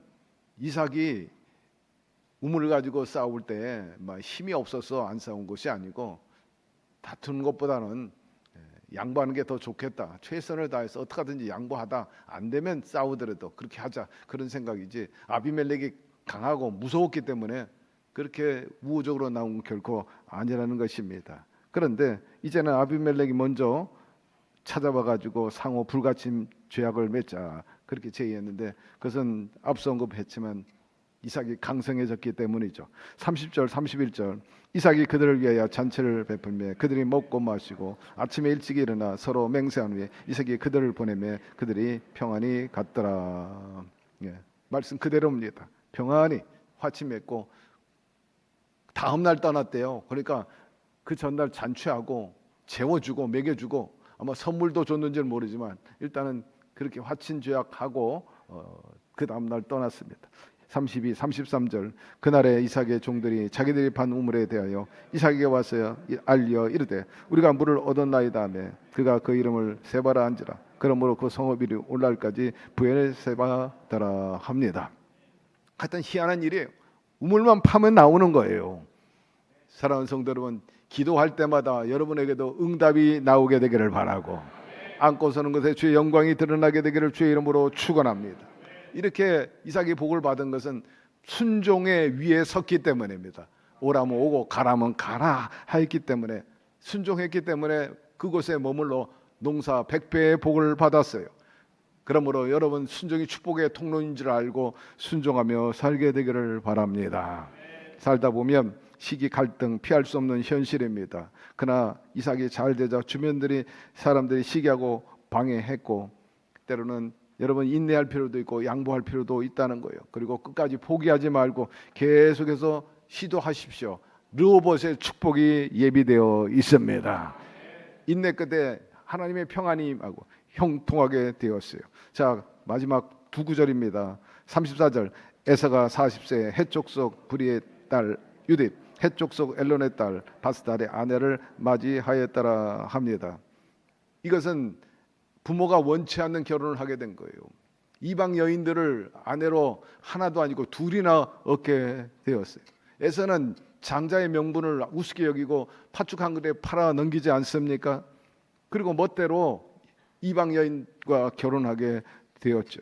이삭이 우물을 가지고 싸울 때 막 힘이 없어서 안 싸운 것이 아니고 다투는 것보다는 양보하는 게 더 좋겠다. 최선을 다해서 어떻게 하든지 양보하다. 안 되면 싸우더라도 그렇게 하자. 그런 생각이지. 아비멜렉이 강하고 무서웠기 때문에 그렇게 우호적으로 나온 건 결코 아니라는 것입니다. 그런데 이제는 아비멜렉이 먼저 찾아와 가지고 상호 불가침 죄악을 맺자 그렇게 제의했는데 그것은 앞서 언급했지만 이삭이 강성해졌기 때문이죠. 30절 31절 이삭이 그들을 위하여 잔치를 베풀며 그들이 먹고 마시고 아침에 일찍 일어나 서로 맹세한 후에 이삭이 그들을 보내며 그들이 평안히 갔더라. 말씀 그대로입니다. 평안히 화치 맺고 다음 날 떠났대요. 그러니까 그 전날 잔치하고 재워주고 먹여주고 아마 선물도 줬는지는 모르지만 일단은 그렇게 화친죄악하고 그 다음 날 떠났습니다. 32, 33절 그날에 이삭의 종들이 자기들이 판 우물에 대하여 이삭에게 와서 알려 이르되 우리가 물을 얻었나이다 하며 그가 그 이름을 세바라 한지라. 그러므로 그 성읍 이름이 오늘날까지 브엘세바더라 합니다. 하여튼 희한한 일이에요. 우물만 파면 나오는 거예요. 사랑하는 성도 여러분, 기도할 때마다 여러분에게도 응답이 나오게 되기를 바라고 안고 서는 것에 주의 영광이 드러나게 되기를 주의 이름으로 축원합니다. 이렇게 이삭이 복을 받은 것은 순종의 위에 섰기 때문입니다. 오라면 오고 가라면 가라 했기 때문에 순종했기 때문에 그곳에 머물러 농사 100배의 복을 받았어요. 그러므로 여러분 순종이 축복의 통로인 줄 알고 순종하며 살게 되기를 바랍니다. 살다 보면 시기 갈등 피할 수 없는 현실입니다. 그러나 이삭이 잘 되자 주변들이 사람들이 시기하고 방해했고 때로는 여러분 인내할 필요도 있고 양보할 필요도 있다는 거예요. 그리고 끝까지 포기하지 말고 계속해서 시도하십시오. 르호봇의 축복이 예비되어 있습니다. 인내 끝에 하나님의 평안이 임하고 형통하게 되었어요. 자, 마지막 두 구절입니다. 34절 에서가 40세 해족속 브리의 딸 유딧 해족속 엘론의 딸 바스달의 아내를 맞이하였더라 합니다. 이것은 부모가 원치 않는 결혼을 하게 된 거예요. 이방 여인들을 아내로 하나도 아니고 둘이나 얻게 되었어요. 에서는 장자의 명분을 우습게 여기고 팥죽 한 그릇에 팔아 넘기지 않습니까? 그리고 멋대로 이방 여인과 결혼하게 되었죠.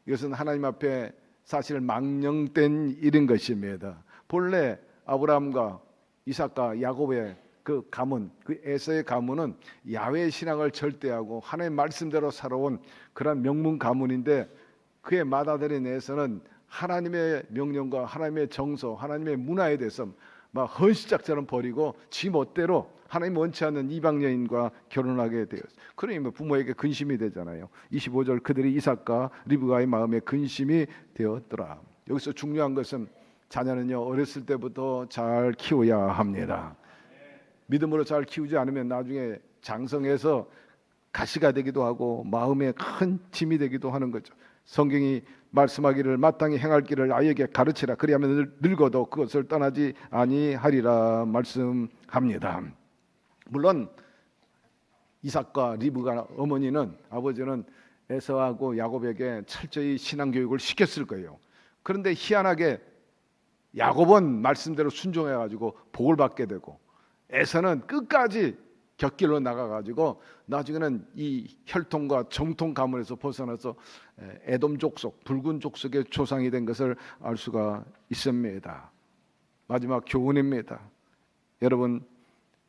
이것은 하나님 앞에 사실 망령된 일인 것입니다. 본래 아브라함과 이삭과 야곱의 그 가문, 그 에서의 가문은 야훼 신앙을 절대하고 하나님의 말씀대로 살아온 그런 명문 가문인데 그의 맏아들인 에서는 하나님의 명령과 하나님의 정서, 하나님의 문화에 대해서 막 헌시짝처럼 버리고 지 멋대로 하나님 원치 않는 이방 여인과 결혼하게 되었어요. 그러니 부모에게 근심이 되잖아요. 25절 그들이 이삭과 리브가의 마음에 근심이 되었더라. 여기서 중요한 것은 자녀는요 어렸을 때부터 잘 키워야 합니다. 믿음으로 잘 키우지 않으면 나중에 장성해서 가시가 되기도 하고 마음에 큰 짐이 되기도 하는 거죠. 성경이 말씀하기를 마땅히 행할 길을 아이에게 가르치라 그리하면 늙어도 그것을 떠나지 아니하리라 말씀합니다. 물론 이삭과 리브가 어머니는 아버지는 에서하고 야곱에게 철저히 신앙 교육을 시켰을 거예요. 그런데 희한하게 야곱은 말씀대로 순종해가지고 복을 받게 되고 에서는 끝까지 곁길로 나가가지고 나중에는 이 혈통과 정통 가문에서 벗어나서 에돔 족속, 붉은 족속의 조상이 된 것을 알 수가 있습니다. 마지막 교훈입니다. 여러분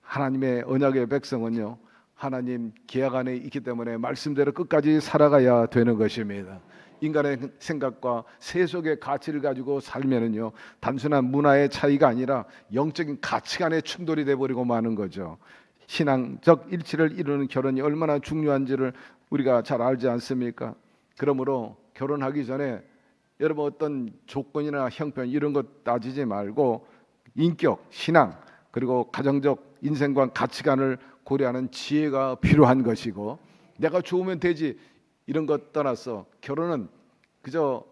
하나님의 언약의 백성은요 하나님 계약 안에 있기 때문에 말씀대로 끝까지 살아가야 되는 것입니다. 인간의 생각과 세속의 가치를 가지고 살면은요 단순한 문화의 차이가 아니라 영적인 가치관의 충돌이 돼버리고 마는 거죠. 신앙적 일치를 이루는 결혼이 얼마나 중요한지를 우리가 잘 알지 않습니까? 그러므로 결혼하기 전에 여러분 어떤 조건이나 형편 이런 것 따지지 말고 인격, 신앙 그리고 가정적 인생관 가치관을 고려하는 지혜가 필요한 것이고 내가 좋으면 되지 이런 것 떠나서 결혼은 그저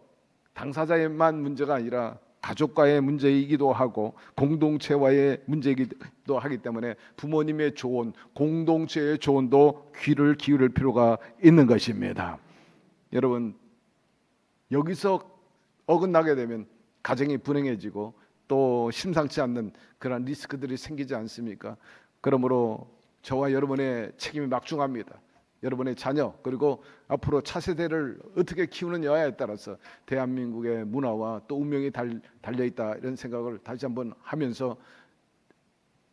당사자의만 문제가 아니라 가족과의 문제이기도 하고 공동체와의 문제이기도 하기 때문에 부모님의 조언, 공동체의 조언도 귀를 기울일 필요가 있는 것입니다. 여러분 여기서 어긋나게 되면 가정이 불행해지고 또 심상치 않는 그런 리스크들이 생기지 않습니까? 그러므로 저와 여러분의 책임이 막중합니다. 여러분의 자녀 그리고 앞으로 차세대를 어떻게 키우느냐에 따라서 대한민국의 문화와 또 운명이 달려있다, 이런 생각을 다시 한번 하면서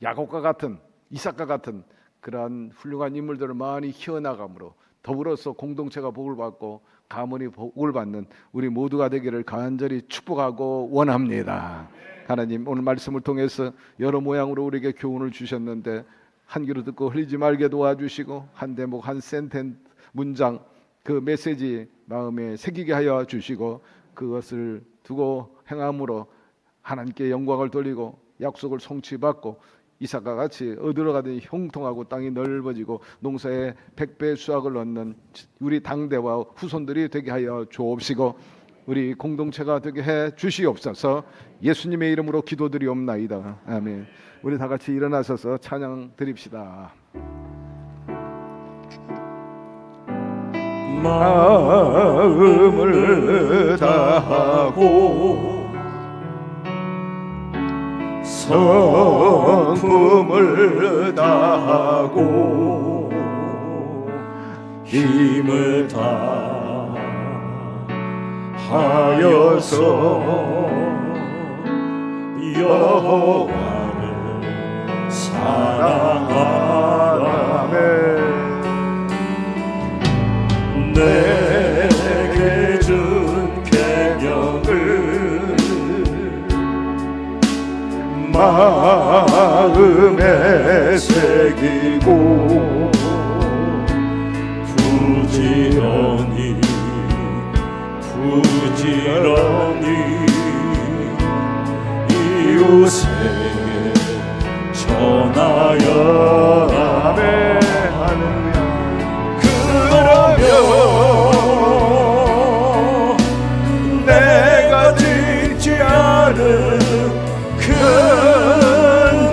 야곱과 같은, 이삭과 같은 그러한 훌륭한 인물들을 많이 키워나감으로 더불어서 공동체가 복을 받고 가문이 복을 받는 우리 모두가 되기를 간절히 축복하고 원합니다. 하나님, 오늘 말씀을 통해서 여러 모양으로 우리에게 교훈을 주셨는데 한 귀로 듣고 흘리지 말게 도와주시고 한 대목 한 센텐스 문장 그 메시지 마음에 새기게 하여 주시고 그것을 두고 행함으로 하나님께 영광을 돌리고 약속을 성취받고 이삭과 같이 얻으러 가더니 형통하고 땅이 넓어지고 농사에 백배 수확을 얻는 우리 당대와 후손들이 되게 하여 주옵시고 우리 공동체가 되게 해 주시옵소서. 예수님의 이름으로 기도드리옵나이다. 아멘. 우리 다 같이 일어나셔서 찬양 드립시다. 마음을 다하고 성품을 다하고 힘을 다하여서 여호와를 사랑하라. 내게 준 계명을 마음에 새기고 부지런히 이웃에게 전하여라. 그러면 내가 짓지 않은 큰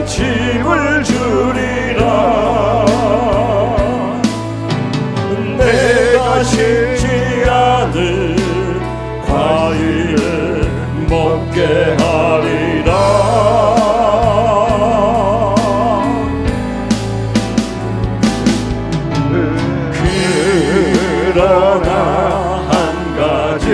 집을 주리라. 내가 심지 않은 과일을 먹게 하리라. 그러나 한 가지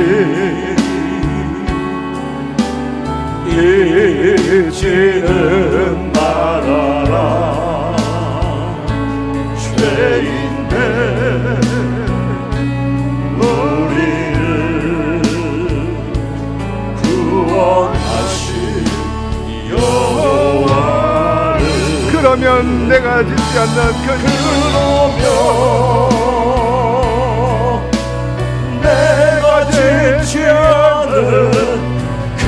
잊지는 말아라. 죄인된 우리를 구원하신 여호와를. 그러면 내가 짓지 않는 그러면 내가 짓지 않은 그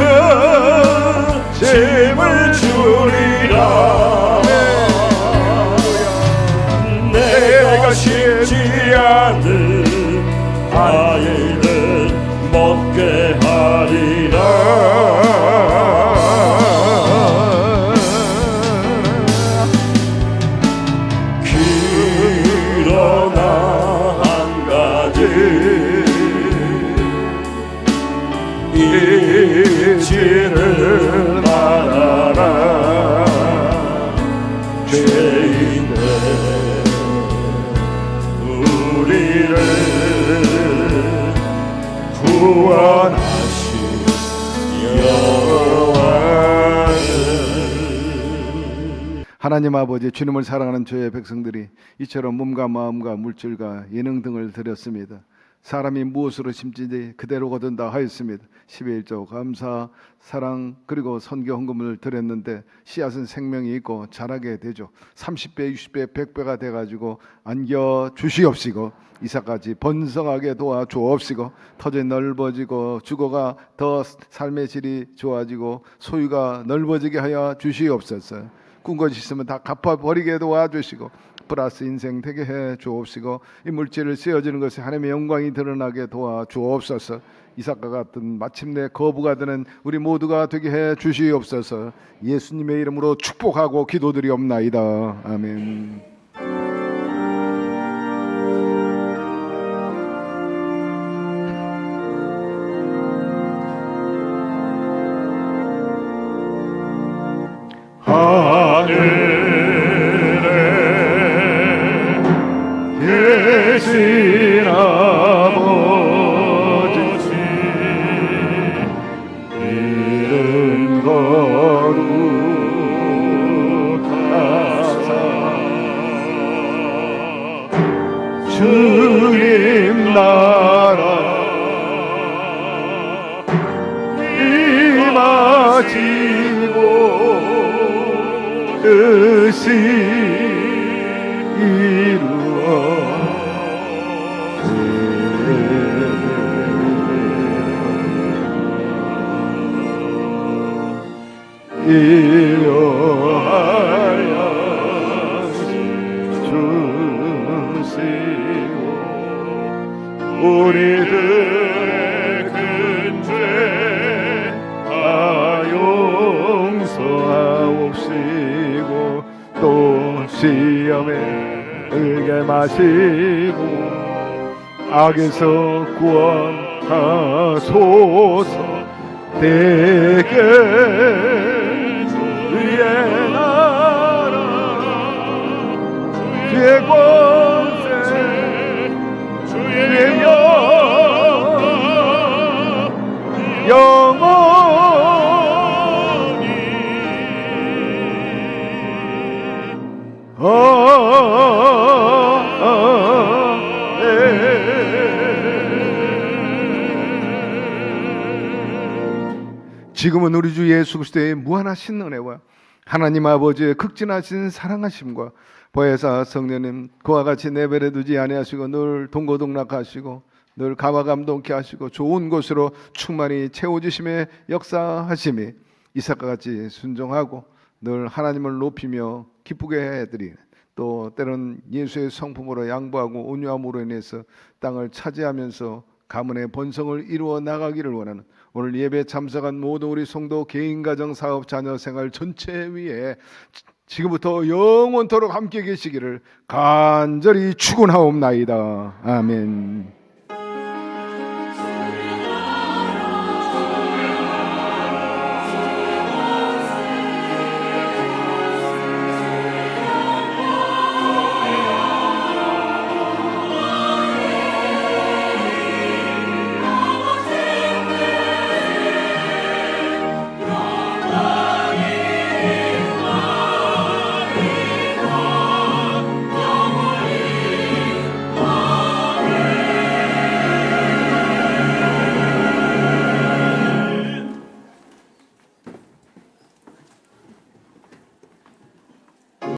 짐을 주리라. 내가 심지 않은 과일을 먹게 하리라. 그러나 한 가지 잊지는 말아라. 죄인된 우리를 구원하신 여호와를. 하나님 아버지, 주님을 사랑하는 저의 백성들이 이처럼 몸과 마음과 물질과 예능 등을 드렸습니다. 사람이 무엇으로 심지니 그대로 거둔다 하였습니다. 11조 감사, 사랑 그리고 선교 헌금을 드렸는데 씨앗은 생명이 있고 자라게 되죠. 30배, 60배, 100배가 돼가지고 안겨 주시옵시고 이삭같이 번성하게 도와주옵시고 터전이 넓어지고 주거가 더 삶의 질이 좋아지고 소유가 넓어지게 하여 주시옵소서. 꾼 것이 있으면 다 갚아버리게 도와주시고 플러스 인생 되게 해 주옵시고 이 물질을 쓰여지는 것에 하나님의 영광이 드러나게 도와주옵소서. 이삭과 같은 마침내 거부가 되는 우리 모두가 되게 해 주시옵소서. 예수님의 이름으로 축복하고 기도드리옵나이다. 아멘. 되신 아버지 이른 거룩하사 주님 나라 임하시고 뜻이 일용하여 주시고 우리들의 큰 죄 다 용서하옵시고 또 시험에 들게 마시고 악에서 구원하소서. 대개 주의 나라 주의 권세 주의 영원히 지금은 우리 주 예수 그리스도의 무한하신 은혜와 하나님 아버지의 극진하신 사랑하심과 보혜사 성령님 그와 같이 내버려 두지 아니하시고 늘 동고동락하시고 늘 감화감동케 하시고 좋은 곳으로 충만히 채워주심의 역사하심이 이삭과 같이 순종하고 늘 하나님을 높이며 기쁘게 해드리는 또 때로는 예수의 성품으로 양보하고 온유함으로 인해서 땅을 차지하면서 가문의 번성을 이루어 나가기를 원하는 오늘 예배 참석한 모든 우리 성도 개인 가정 사업 자녀 생활 전체 위에 지금부터 영원토록 함께 계시기를 간절히 축원하옵나이다. 아멘.